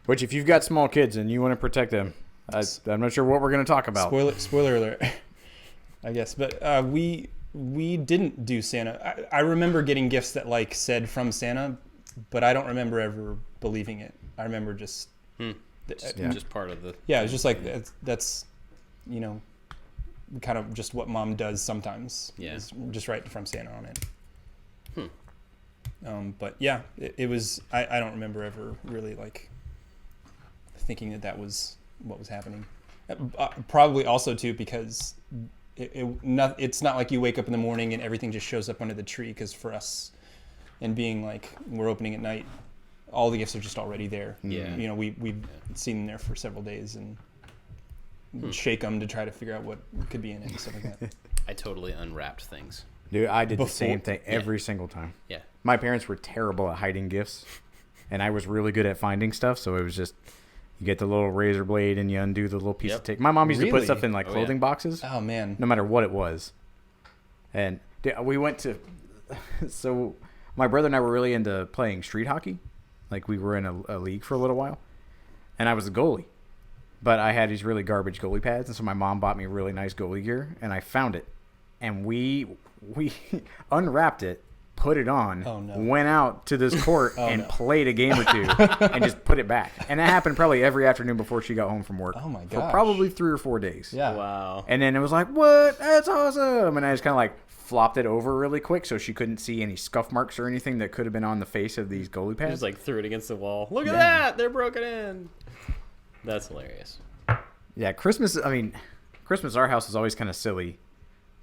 Which, if you've got small kids and you want to protect them, I'm not sure what we're going to talk about. Spoiler alert, I guess. But we didn't do Santa. I remember getting gifts that said from Santa, but I don't remember ever believing it. I remember just just part of the. Yeah, it's just that's kind of just what Mom does sometimes. Yeah. Is just write from Santa on it. But yeah, it was. I don't remember ever really thinking that was what was happening. Probably also too because it's not like you wake up in the morning and everything just shows up under the tree. Because for us, and being we're opening at night, all the gifts are just already there. Yeah. We've seen them there for several days and shake them to try to figure out what could be in it and stuff like that. I totally unwrapped things. Dude, I did the same thing every single time. Yeah. My parents were terrible at hiding gifts, and I was really good at finding stuff, so it was just, you get the little razor blade and you undo the little piece of tape. My mom used to put stuff in clothing boxes. Oh, man. No matter what it was. And we went to, so my brother and I were really into playing street hockey. We were in a league for a little while, and I was a goalie. But I had these really garbage goalie pads, and so my mom bought me really nice goalie gear, and I found it. And we unwrapped it, put it on, went out to this court and played a game or two and just put it back. And that happened probably every afternoon before she got home from work. Oh, my For gosh. probably 3 or 4 days. Yeah. Wow. And then it was what? That's awesome. And I just kind of flopped it over really quick so she couldn't see any scuff marks or anything that could have been on the face of these goalie pads. Just threw it against the wall. Look at that. They're broken in. That's hilarious. Yeah, Christmas, our house is always kind of silly.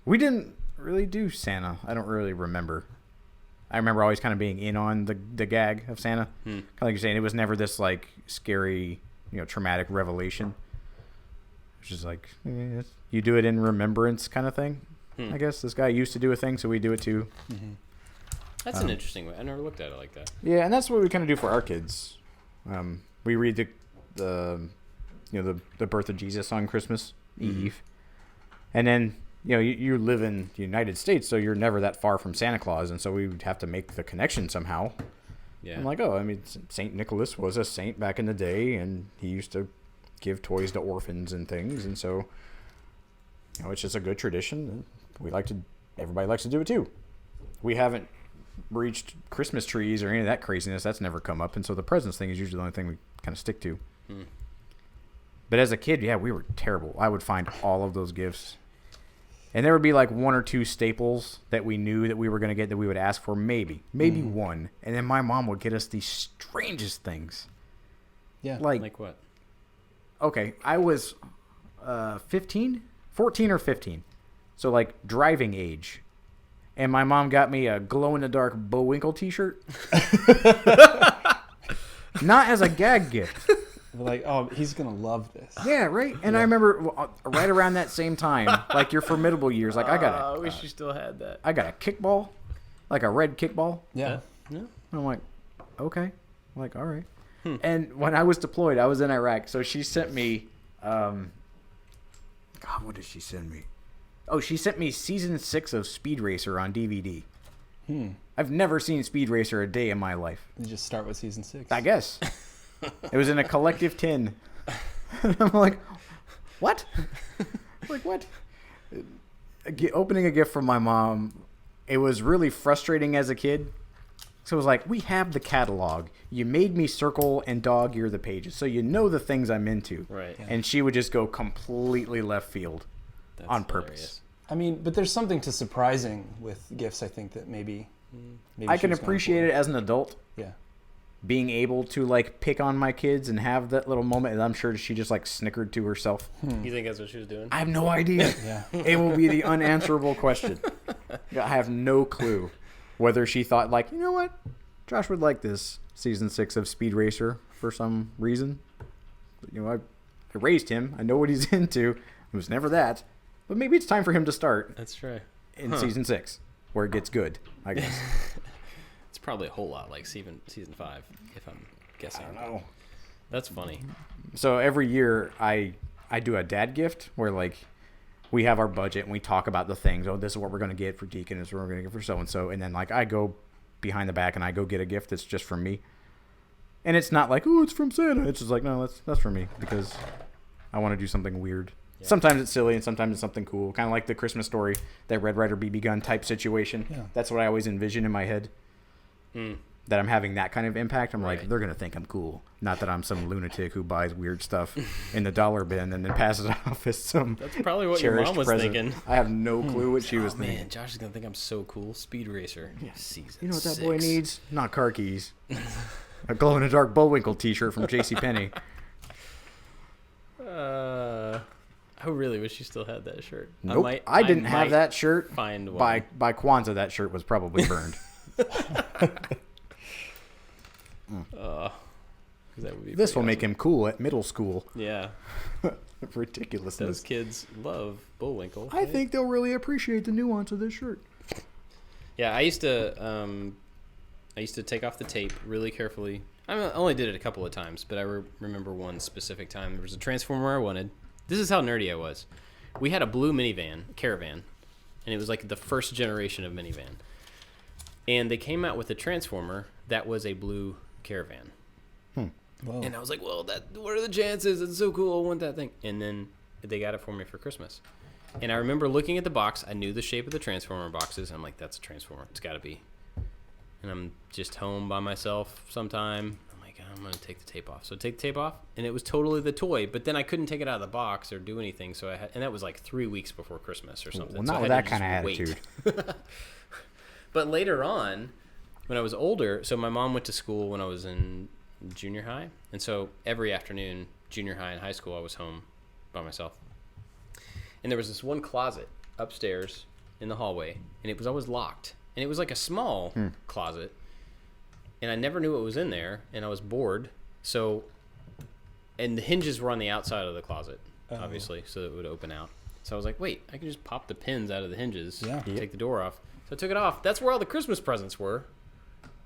We didn't really do Santa. I don't really remember. I remember always kind of being in on the gag of Santa. Kind of like you're saying, it was never this like scary, traumatic revelation. Which is like, you do it in remembrance kind of thing. I guess this guy used to do a thing, so we do it too. That's an interesting way. I never looked at it like that. Yeah, and that's what we kind of do for our kids. We read the birth of Jesus on Christmas Eve, and then you live in the United States, so you're never that far from Santa Claus, and so we would have to make the connection somehow. Yeah, I'm like, Saint Nicholas was a saint back in the day, and he used to give toys to orphans and things, and so it's just a good tradition. Everybody likes to do it too. We haven't reached Christmas trees or any of that craziness. That's never come up, and so the presents thing is usually the only thing we kind of stick to. But as a kid, we were terrible. I would find all of those gifts, and there would be like one or two staples that we knew that we were going to get that we would ask for, maybe one, and then my mom would get us the strangest things. Yeah, like what? Okay, I was 14 or 15, so like driving age. And my mom got me a glow-in-the-dark Bullwinkle t-shirt. Not as a gag gift. Like, oh, he's going to love this. Yeah, right? And I remember right around that same time, like your formidable years, like I wish you still had that. I got a kickball, like a red kickball. Yeah. And I'm like, okay. I'm like, all right. And when I was deployed, I was in Iraq. So she sent me, God, what did she send me? Oh, she sent me season 6 of Speed Racer on DVD. I've never seen Speed Racer a day in my life. You just start with season 6. I guess. It was in a collective tin. I'm like, what? Like, what? Opening a gift from my mom, it was really frustrating as a kid. So it was like, we have the catalog. You made me circle and dog-ear the pages, so you know the things I'm into. Right. Yeah. And she would just go completely left field. That's on hilarious. Purpose. I mean, but there's something to surprising with gifts, I think, that maybe I can appreciate it as an adult. Yeah. Being able to like pick on my kids and have that little moment, and I'm sure she just like snickered to herself. You think that's what she was doing? I have no idea. Yeah. It will be the unanswerable question. I have no clue whether she thought like, you know what, Josh would like this season 6 of Speed Racer for some reason. I raised him. I know what he's into. It was never that. But maybe it's time for him to start. That's right. In season 6, where it gets good, I guess. It's probably a whole lot like season 5, if I'm guessing. I don't know. That's funny. So every year I do a dad gift where like we have our budget and we talk about the things. Oh, this is what we're going to get for Deacon. This is what we're going to get for so-and-so. And then like I go behind the back and I go get a gift that's just from me. And it's not like, oh, it's from Santa. It's just like, no, that's for me because I want to do something weird. Yeah. Sometimes it's silly and sometimes it's something cool. Kind of like the Christmas Story, that Red Ryder BB gun type situation. Yeah. That's what I always envision in my head. That I'm having that kind of impact. I'm like, they're going to think I'm cool. Not that I'm some lunatic who buys weird stuff in the dollar bin and then passes it off as some That's probably what your mom was thinking. I have no clue what she was man, thinking. Josh is going to think I'm so cool. Speed Racer. Yeah. Season You know what that 6. boy needs? Not car keys. A glow-in-the-dark Bullwinkle t-shirt from JCPenney. I really wish you still had that shirt. Nope. I didn't have that shirt. Find one. By Kwanzaa, that shirt was probably burned. That would be this will awesome. make him cool at middle school. Yeah. Ridiculousness. Those kids love Bullwinkle. I think they'll really appreciate the nuance of this shirt. Yeah, I used to take off the tape really carefully. I only did it a couple of times, but I remember one specific time. There was a Transformer I wanted. This is how nerdy I was. We had a blue Caravan, and it was like the first generation of minivan. And they came out with a Transformer that was a blue Caravan. Whoa. And I was like, well, what are the chances? It's so cool. I want that thing. And then they got it for me for Christmas. And I remember looking at the box. I knew the shape of the Transformer boxes. I'm like, that's a Transformer. It's got to be. And I'm just home by myself sometime. I'm like, I'm going to take the tape off. So I take the tape off, and it was totally the toy. But then I couldn't take it out of the box or do anything. So and that was like 3 weeks before Christmas or something. Well, so not with that kind of attitude. But later on, when I was older, so my mom went to school when I was in junior high. And so every afternoon, junior high and high school, I was home by myself. And there was this one closet upstairs in the hallway, and it was always locked. And it was like a small closet, and I never knew what was in there, and I was bored. So, and the hinges were on the outside of the closet, obviously, so that it would open out. So I was like, wait, I can just pop the pins out of the hinges, take the door off. So I took it off. That's where all the Christmas presents were,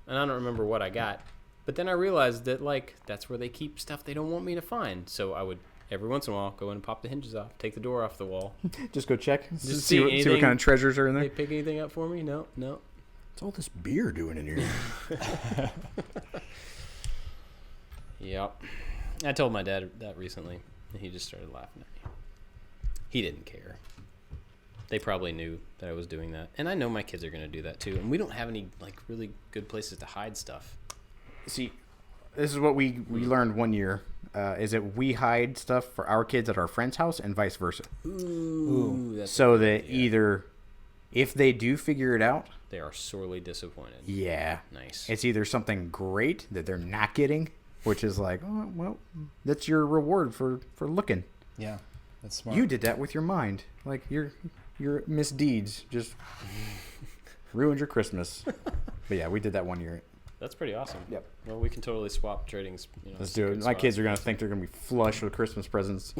and I don't remember what I got. But then I realized that, like, that's where they keep stuff they don't want me to find. So I would, every once in a while, go in and pop the hinges off, take the door off the wall. Just go check. Just see what kind of treasures are in there. They pick anything up for me? No. What's all this beer doing in here? Yep. I told my dad that recently, and he just started laughing at me. He didn't care. They probably knew that I was doing that. And I know my kids are going to do that, too. And we don't have any, like, really good places to hide stuff. See, this is what we learned one year, is that we hide stuff for our kids at our friend's house and vice versa. Ooh. That's so that either, if they do figure it out, they are sorely disappointed. Yeah. Nice. It's either something great that they're not getting, which is like, oh, well, that's your reward for looking. Yeah, that's smart. You did that with your mind. Like, your misdeeds just ruined your Christmas. But yeah, we did that one year. That's pretty awesome. Yep. Well, we can totally swap tradings. Let's do it. My kids are going to think they're going to be flush with Christmas presents.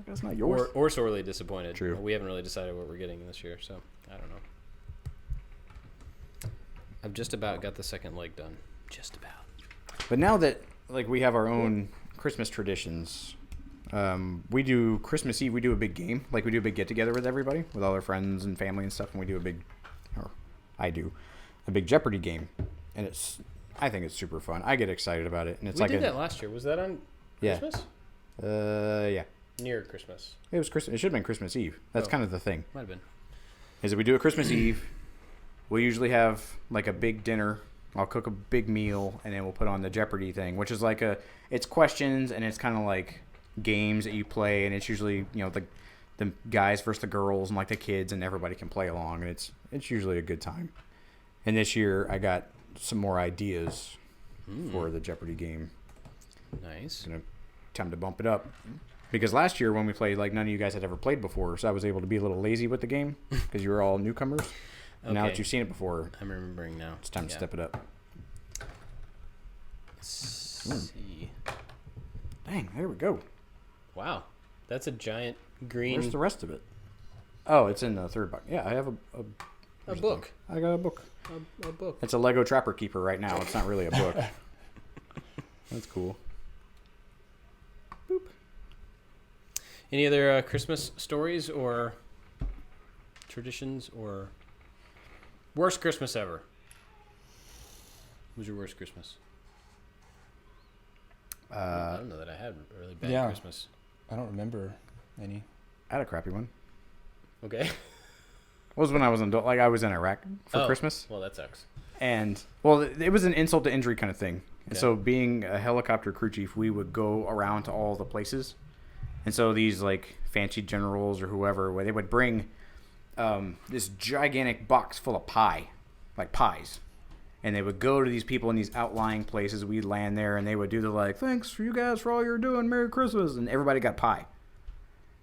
That's not yours. Or sorely disappointed. True. We haven't really decided what we're getting this year, so I don't know. I've just about got the second leg done. Just about. But now that, like, we have our own Christmas traditions, we do Christmas Eve, we do a big game. Like, we do a big get-together with everybody, with all our friends and family and stuff, and we do I do a big Jeopardy game, and I think it's super fun. I get excited about it, and it's we did that last year. Was that on Christmas? Yeah. Near Christmas. It was Christmas. It should have been Christmas Eve. That's kind of the thing. Might have been. Is that we do a Christmas Eve. We usually have like a big dinner. I'll cook a big meal, and then we'll put on the Jeopardy thing, which is like it's questions, and it's kind of like games that you play, and it's usually the guys versus the girls and like the kids, and everybody can play along, and it's usually a good time. And this year I got some more ideas for the Jeopardy game. Nice. Time to bump it up. Because last year when we played, like, none of you guys had ever played before, so I was able to be a little lazy with the game because you were all newcomers. And now that you've seen it before, I'm remembering now. It's time to step it up. Let's see. Dang, there we go. Wow. That's a giant green... Where's the rest of it? Oh, it's in the third box. Yeah, I have a book. I got a book. A book. It's a Lego Trapper Keeper right now. It's not really a book. That's cool. Boop. Any other Christmas stories or traditions or worst Christmas ever? What was your worst Christmas? I don't know that I had a really bad Christmas. I don't remember any. I had a crappy one. Okay. It was when I was I was in Iraq for Christmas. Well, that sucks. And, it was an insult to injury kind of thing. And so being a helicopter crew chief, we would go around to all the places. And so these, like, fancy generals or whoever, where they would bring this gigantic box full of pie, like pies. And they would go to these people in these outlying places. We'd land there, and they would do the, like, thanks for you guys for all you're doing. Merry Christmas. And everybody got pie.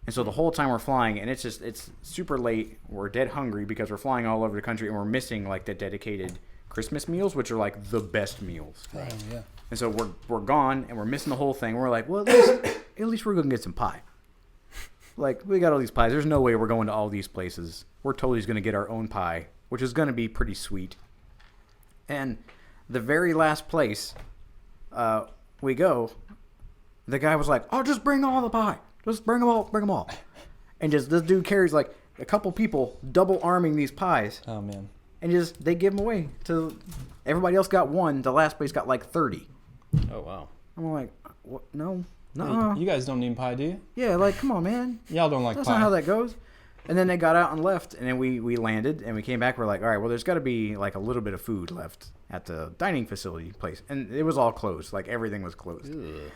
And so the whole time we're flying, and it's super late. We're dead hungry because we're flying all over the country, and we're missing, like, the dedicated Christmas meals, which are, like, the best meals. Right. Yeah. And so we're gone, and we're missing the whole thing. We're like, well, at least we're going to get some pie. Like, we got all these pies. There's no way we're going to all these places. We're totally just going to get our own pie, which is going to be pretty sweet. And the very last place we go, the guy was like, oh, just bring all the pie. Just bring them all. And just this dude carries, like, a couple people double arming these pies. Oh, man. And they give them away to everybody else got one. The last place got like 30. Oh, wow. I'm like, what? No. Hey, you guys don't need pie, do you? Yeah, like, come on, man. Y'all don't like That's pie. not how that goes. And then they got out and left, and then we landed, and we came back. We're like, all right, well, there's got to be, like, a little bit of food left at the dining facility place. And it was all closed. Like, everything was closed. Ugh.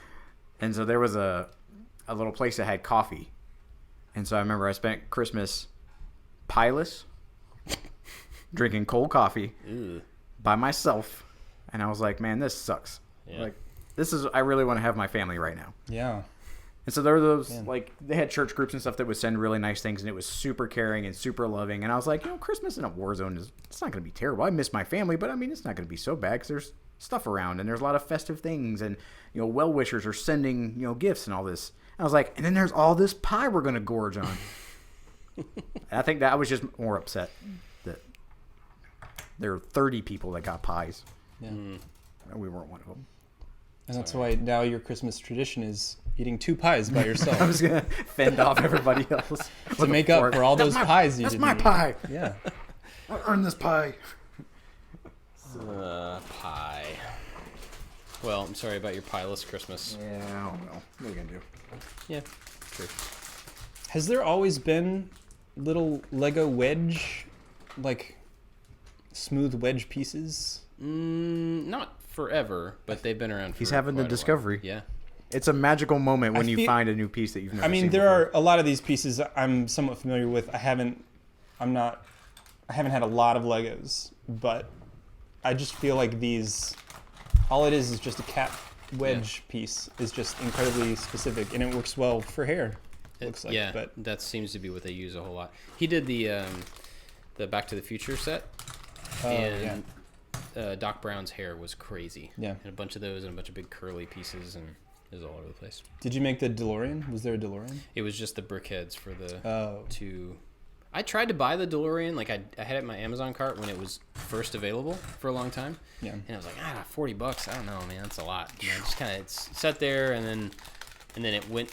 And so there was a little place that had coffee. And so I remember I spent Christmas pieless, drinking cold coffee by myself. And I was like, man, this sucks. Yeah. Like, I really want to have my family right now. Yeah. And so there were those, Man. like, they had church groups and stuff that would send really nice things, and it was super caring and super loving. And I was like, Christmas in a war zone it's not going to be terrible. I miss my family, but I mean, it's not going to be so bad because there's stuff around and there's a lot of festive things, and well-wishers are sending gifts and all this. And I was like, and then there's all this pie we're going to gorge on. And I think that I was just more upset that there were 30 people that got pies. Yeah. And we weren't one of them. And that's why now your Christmas tradition is eating 2 pies by yourself. I was going to fend off everybody else. to make up for all those pies you That's didn't my eat. pie. Yeah. I earned this pie. Pie. Well, I'm sorry about your pieless Christmas. Yeah, I don't know. What are you going to do? Yeah, true. Has there always been little Lego wedge, like smooth wedge pieces? Not forever, but they've been around for He's having the quite a while. discovery. Yeah. It's a magical moment when you feel- find a new piece that you've never I mean, seen there before. are a lot of these pieces I'm somewhat familiar with. I haven't had a lot of Legos, but I just feel like all it is just a cat wedge piece is just incredibly specific, and it works well for hair. Looks like, yeah, but that seems to be what they use a whole lot. He did the Back to the Future set, and Doc Brown's hair was crazy. Yeah. And a bunch of those and a bunch of big curly pieces, and it was all over the place. Did you make the DeLorean? Was there a DeLorean? It was just the brick heads for the Oh. two. I tried to buy the DeLorean, like I had it in my Amazon cart when it was first available for a long time. Yeah. And I was like, $40. I don't know, man, that's a lot. And I just kind of sat there, and then it went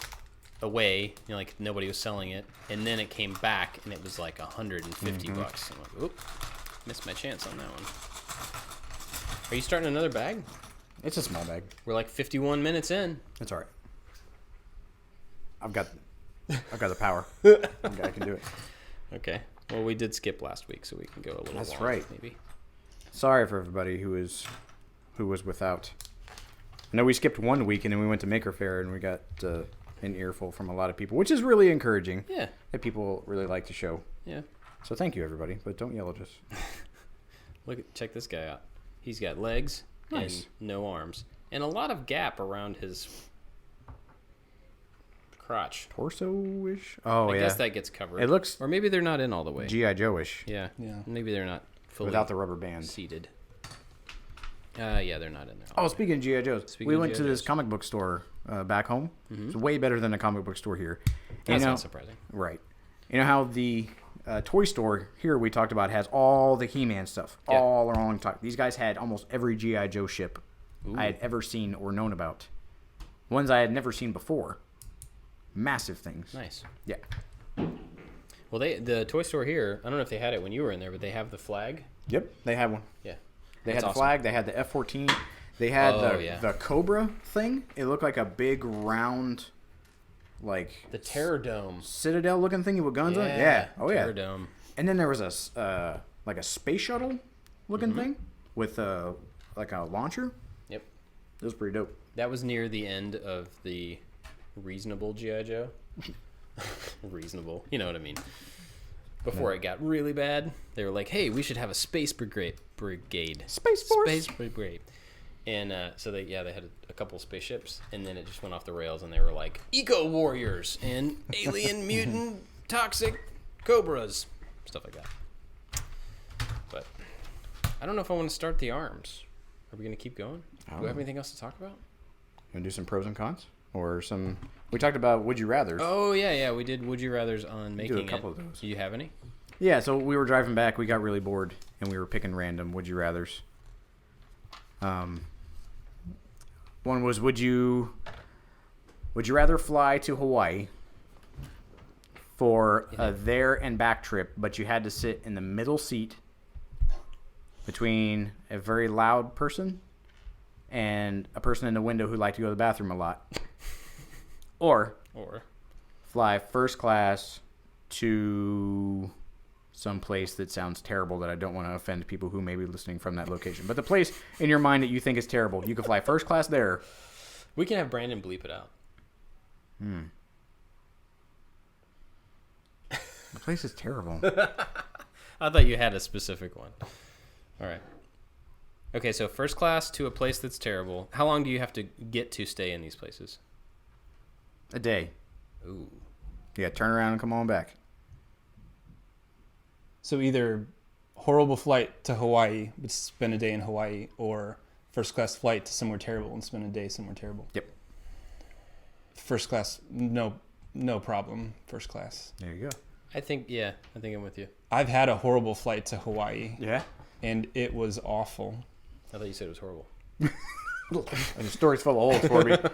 away. Like nobody was selling it, and then it came back, and it was like $150. I'm like, oop, missed my chance on that one. Are you starting another bag? It's a small bag. We're like 51 minutes in. It's all right. I've got the power. I can do it. Okay. Well, we did skip last week, so we can go a little. That's longer, right. Maybe. Sorry for everybody who was without. I know we skipped 1 week, and then we went to Maker Faire, and we got an earful from a lot of people, which is really encouraging. Yeah. That people really like the show. Yeah. So thank you, everybody, but don't yell at us. Check this guy out. He's got legs Nice. and no arms, and a lot of gap around his crotch. Torso-ish? Oh, I yeah. guess that gets covered. It looks or maybe they're not in all the way. G.I. Joe-ish Yeah. Yeah. Maybe they're not fully without the rubber band. seated. Yeah, they're not in there. Oh, speaking of G.I. Joes, Speaking we of went to G.I. this Joes. comic book store back home. It's way better than a comic book store here. And That's not surprising. Right. You know how the toy store here we talked about has all the He-Man stuff Yeah. all along top. These guys had almost every G.I. Joe ship Ooh. I had ever seen or known about. Ones I had never seen before. Massive things. Nice. Yeah. Well, the toy store here, I don't know if they had it when you were in there, but they have the flag. Yep. They had one. Yeah. They That's had the awesome. flag. They had the F-14. They had yeah. the Cobra thing. It looked like a big round, like The Terror Dome. Citadel looking thing with guns on it. Yeah. Oh yeah. Terror Dome. And then there was a like a space shuttle looking thing with like a launcher. Yep. It was pretty dope. That was near the end of the reasonable G.I. Joe. Reasonable. You know what I mean. Before it got really bad, they were like, hey, we should have a space brigade. Space Force. Space brigade. And so they had a couple spaceships, and then it just went off the rails, and they were like, eco warriors and alien mutant toxic cobras. Stuff like that. But I don't know if I want to start the arms. Are we going to keep going? Do we have anything else to talk about? You want to do some pros and cons? Or some... We talked about Would You Rathers. Oh, yeah. We did Would You Rathers on making do a couple of those. Do you have any? Yeah, so we were driving back. We got really bored, and we were picking random Would You Rathers. One was Would you rather fly to Hawaii for a there and back trip, but you had to sit in the middle seat between a very loud person and a person in the window who liked to go to the bathroom a lot, or fly first class to some place that sounds terrible that I don't want to offend people who may be listening from that location. But the place in your mind that you think is terrible, you can fly first class there. We can have Brandon bleep it out. The place is terrible. I thought you had a specific one. All right. Okay, so first class to a place that's terrible. How long do you have to get to stay in these places? A day. Ooh. Yeah, turn around and come on back. So either horrible flight to Hawaii, but spend a day in Hawaii, or first class flight to somewhere terrible and spend a day somewhere terrible. Yep. First class, no problem. First class. There you go. I think I'm with you. I've had a horrible flight to Hawaii. Yeah. And it was awful. I thought you said it was horrible. And the story's full of holes, Forby.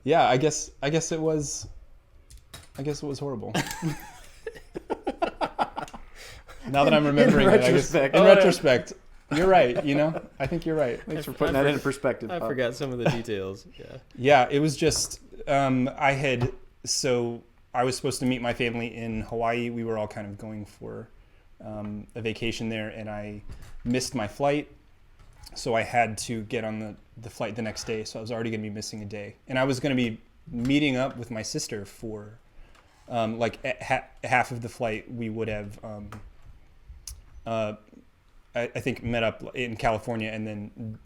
Yeah, I guess it was horrible. Now that I'm remembering it, I guess, in retrospect, you're right. I think you're right. Thanks for putting that into perspective. I forgot some of the details. Yeah. Yeah, it was just I was supposed to meet my family in Hawaii. We were all kind of going for a vacation there, and I missed my flight, so I had to get on the flight the next day. So I was already going to be missing a day, and I was going to be meeting up with my sister for half of the flight. We would have I think met up in California and then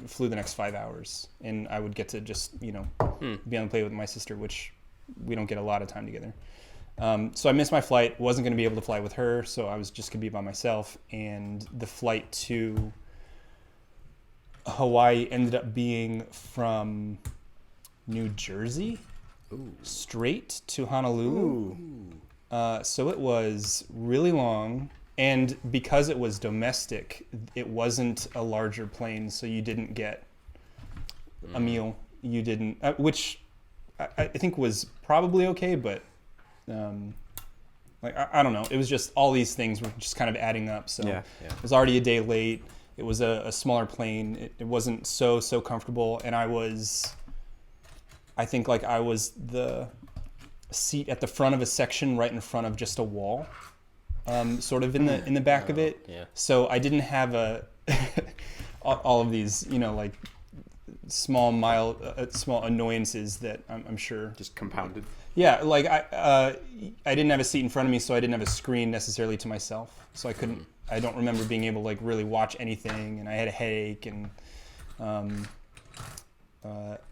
flew the next 5 hours, and I would get to just be on the plane with my sister, which we don't get a lot of time together. So I missed my flight, wasn't going to be able to fly with her, so I was just going to be by myself. And the flight to Hawaii ended up being from New Jersey straight to Honolulu. So it was really long. And because it was domestic, it wasn't a larger plane, so you didn't get a meal. You didn't, which I think was probably okay, but I don't know. It was just all these things were just kind of adding up. So yeah. It was already a day late. It was a smaller plane. It wasn't so comfortable, and I think I was the seat at the front of a section right in front of just a wall. Sort of in the back of it. Yeah. So I didn't have all of these, small annoyances that I'm sure Just compounded. Yeah, I didn't have a seat in front of me, so I didn't have a screen necessarily to myself. So I couldn't. I don't remember being able to really watch anything, and I had a headache, and I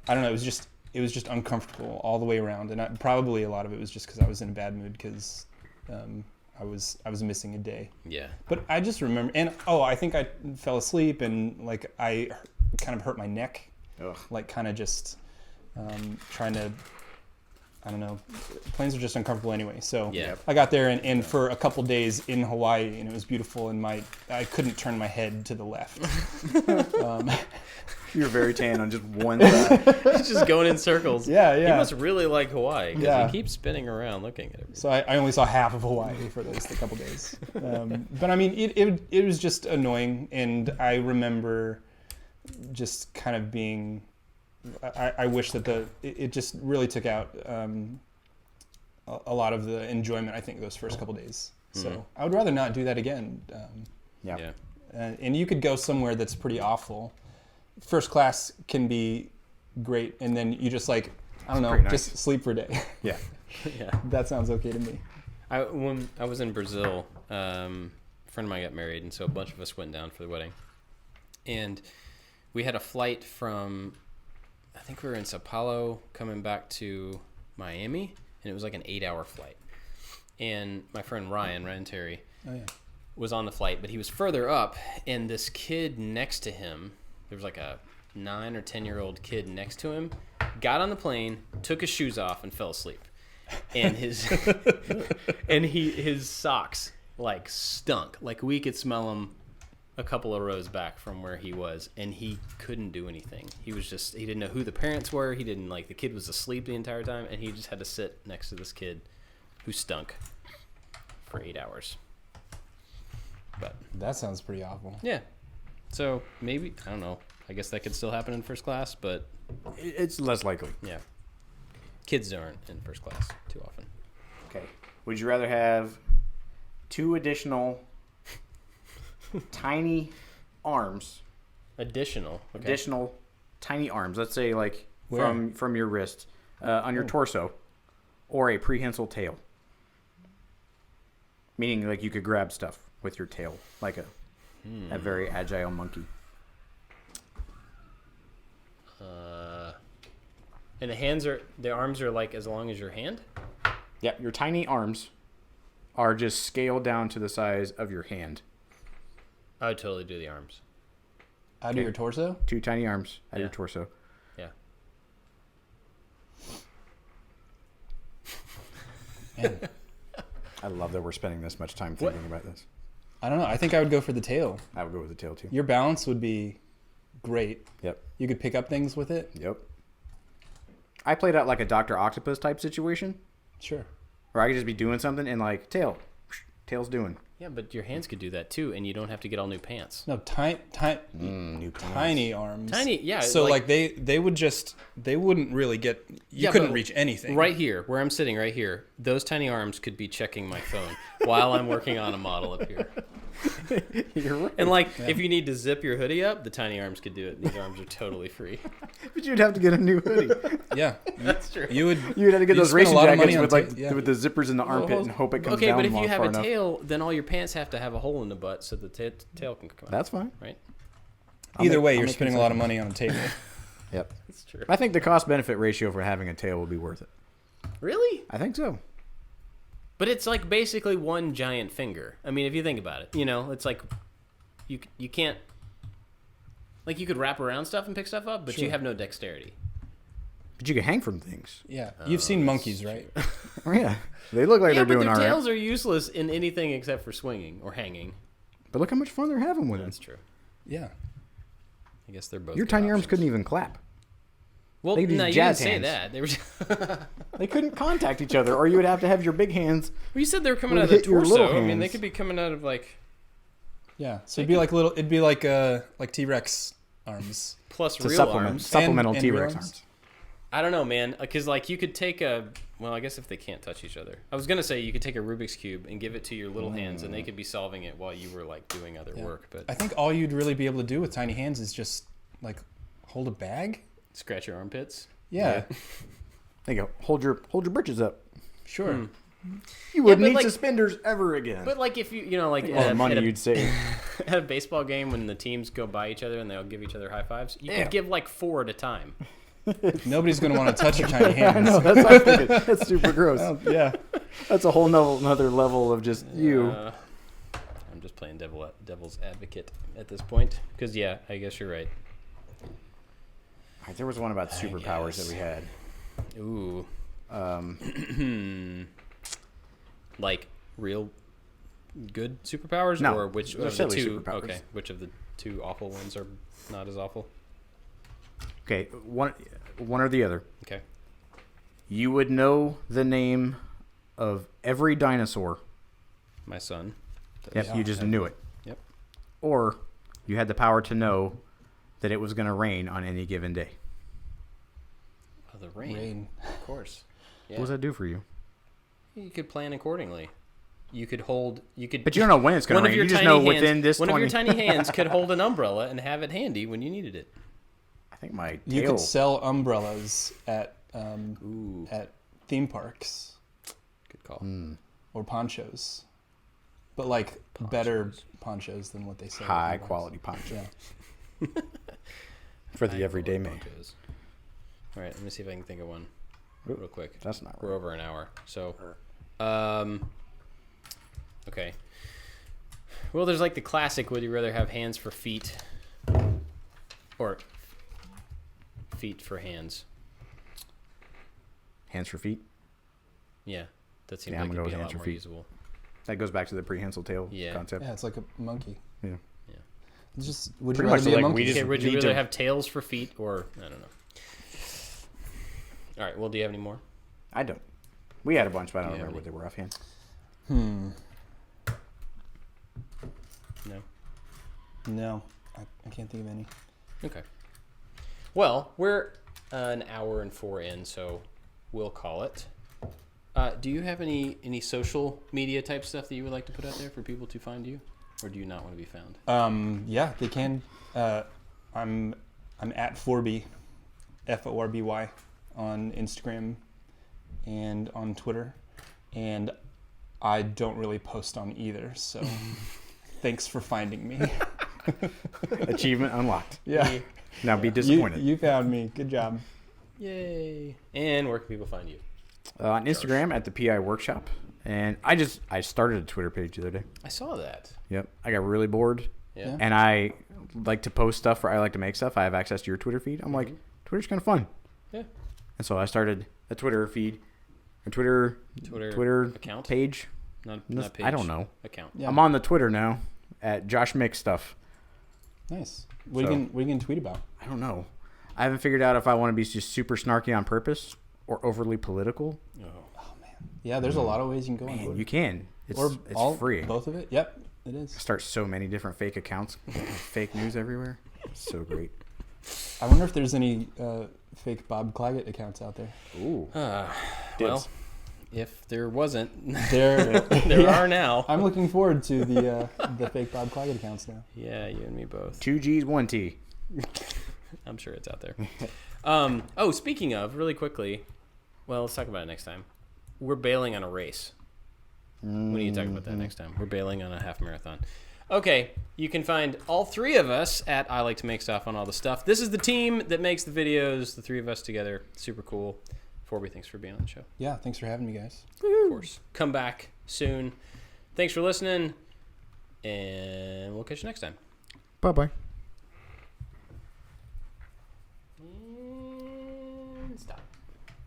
don't know. It was just uncomfortable all the way around, and probably a lot of it was just because I was in a bad mood because I was missing a day. Yeah. But I just remember, and I think I fell asleep, and I kind of hurt my neck. Ugh. Kind of just trying to, I don't know, planes are just uncomfortable anyway. So yeah. I got there and for a couple days in Hawaii, and it was beautiful, and I couldn't turn my head to the left. You were very tan on just one side. He's just going in circles. Yeah. He must really like Hawaii because he keeps spinning around looking at it. So I only saw half of Hawaii for those couple days. But I mean, it was just annoying, and I remember just kind of being. I wish that it just really took out a lot of the enjoyment. I think those first couple days. So I would rather not do that again. Yeah. And you could go somewhere that's pretty awful. First class can be great, and then you just I don't know, nice. just sleep for a day. Yeah. Yeah. That sounds okay to me. When I was in Brazil, a friend of mine got married, and so a bunch of us went down for the wedding. And we had a flight from, I think we were in Sao Paulo coming back to Miami, and it was like an 8-hour flight. And my friend Ryan Terry, was on the flight, but he was further up, and this kid next to him, there was a 9 or 10-year-old kid next to him, got on the plane, took his shoes off, and fell asleep. And his socks stunk. We could smell them a couple of rows back from where he was, and he couldn't do anything. He didn't know who the parents were. He didn't the kid was asleep the entire time, and he just had to sit next to this kid who stunk for 8 hours. But that sounds pretty awful. Yeah. So maybe, I don't know, I guess that could still happen in first class, but It's less likely. yeah. Kids aren't in first class too often. Okay. Would you rather have 2 additional tiny arms? Additional. Okay. Additional tiny arms. Let's say Where? from your wrist on your torso, or a prehensile tail. Meaning you could grab stuff with your tail, like a very agile monkey. And the arms are like as long as your hand? Yeah, your tiny arms are just scaled down to the size of your hand. I would totally do the arms. Out of your torso? 2 tiny arms out of your torso. Yeah. Man, I love that we're spending this much time thinking about this. I don't know. I think I would go for the tail. I would go with the tail too. Your balance would be great. Yep. You could pick up things with it. Yep. I played out like a Dr. Octopus type situation. Sure. Or I could just be doing something and like, tail's doing. Yeah, but your hands could do that too, and you don't have to get all new pants. No, New tiny arms. Tiny, yeah. So like they wouldn't really get. You couldn't reach anything. Right here, where I'm sitting, right here, those tiny arms could be checking my phone while I'm working on a model up here. You're right. And if you need to zip your hoodie up, the tiny arms could do it. These arms are totally free. But you'd have to get a new hoodie. Yeah, That's true. you'd have to get those spend racing a lot of jackets money with on with the zippers in the armpit and hope it comes okay, down but if you have far a enough. tail, then all your pants have to have a hole in the butt so the tail can come out. That's fine. Right? Either way, you're spending a lot of money on a table. Yep. That's true. I think the cost-benefit ratio for having a tail would be worth it. Really? I think so. But it's like basically one giant finger. I mean, if you think about it, it's like you can't, like you could wrap around stuff and pick stuff up, but you have no dexterity. But you can hang from things. Yeah, you've seen monkeys, right? Oh, yeah. They look like they're doing their all right. tails are useless in anything except for swinging or hanging. But look how much fun they're having with it. That's true. Yeah. I guess they're both. Your good tiny arms options. couldn't even clap. Well, they could no, use you didn't jazz say hands. that. They were. They couldn't contact each other, or you would have to have your big hands. Well, you said they were coming Would out of the hit your torso. little I mean, they hands. could be coming out of Yeah. So it'd be like T-Rex arms. plus It's a real supplement, arms. supplemental And T-Rex real arms? arms. I don't know, man, because you could take well, I guess if they can't touch each other. I was gonna say you could take a Rubik's cube and give it to your little hands, and they could be solving it while you were doing other work. But I think all you'd really be able to do with tiny hands is just hold a bag. scratch your armpits. Yeah. There you go. Hold your britches up. Sure. You wouldn't but need suspenders ever again. But if you all the money you'd save. at a baseball game when the teams go by each other and they'll give each other high fives, you could give 4 at a time. Nobody's going to want to touch your tiny hands. I know, that's what I'm thinking. That's super gross. Yeah. That's a whole nother level of just you. I'm just playing devil's advocate at this point because I guess you're right. There was one about superpowers that we had. Ooh. Real good superpowers, No, or which they're of the silly two? superpowers. Okay, which of the 2 awful ones are not as awful? Okay, one or the other. Okay. You would know the name of every dinosaur. My son. Yep, you just knew it. Yep. Or you had the power to know that it was going to rain on any given day. Oh, the rain. Of course. Yeah. What does that do for you? You could plan accordingly. You could hold. But you don't know when it's going to rain. You just know within this 20. One of your tiny hands could hold an umbrella and have it handy when you needed it. I think my tail. You could sell umbrellas at theme parks. Good call. Or ponchos. But better ponchos than what they sell. High quality poncho. Yeah. For the everyday man. Ponchos. All right, let me see if I can think of one real quick. That's not We're right. over an hour, so okay. Well, there's the classic. Would you rather have hands for feet, or feet for hands? Hands for feet. Yeah, that seems Yeah, I'm like gonna it'd go be a with lot hands for more feet. usable. That goes back to the prehensile tail concept. Yeah, it's like a monkey. Yeah. It's just would Pretty you rather much be a like monkey? we just Okay, would you need rather to- have tails for feet, or I don't know? All right. Well, do you have any more? I don't. We had a bunch, but I don't Yeah, remember we- what they were offhand. No. No, I can't think of any. Okay. Well, we're an hour and 4 in, so we'll call it. Do you have any social media type stuff that you would like to put out there for people to find you, or do you not want to be found? Yeah, they can. I'm at Forby, Forby, on Instagram and on Twitter, and I don't really post on either. So, thanks for finding me. Achievement unlocked. Yeah, Now be disappointed. you found me. Good job. Yay! And where can people find you? On Instagram at the PI Workshop. And I started a Twitter page the other day. I saw that. Yep. I got really bored. Yeah. And I like to post stuff, or I like to make stuff. I have access to your Twitter feed. I'm like, Twitter's kind of fun. Yeah. And so I started a Twitter feed, a Twitter account page. Not page. I don't know. Account. Yeah. I'm on the Twitter now at Josh Makes Stuff. Nice. What are you gonna tweet about? I don't know. I haven't figured out if I want to be just super snarky on purpose or overly political. Oh. Yeah, there's a lot of ways you can go on Man, Twitter. you can. It's free. Both of it. Yep, it is. Start so many different fake accounts, fake news everywhere. It's so great. I wonder if there's any fake Bob Claggett accounts out there. Ooh. Well, if there wasn't, There are now. I'm looking forward to the fake Bob Claggett accounts now. Yeah, you and me both. 2 G's, 1 T. I'm sure it's out there. Speaking of, really quickly, well, let's talk about it next time. We're bailing on a race. We need to talk about that next time. We're bailing on a half marathon. Okay, you can find all three of us at I Like to Make Stuff on all the stuff. This is the team that makes the videos, the three of us together. Super cool. Forby, thanks for being on the show. Yeah, thanks for having me, guys. Of course. Come back soon. Thanks for listening, and we'll catch you next time. Bye-bye. And stop.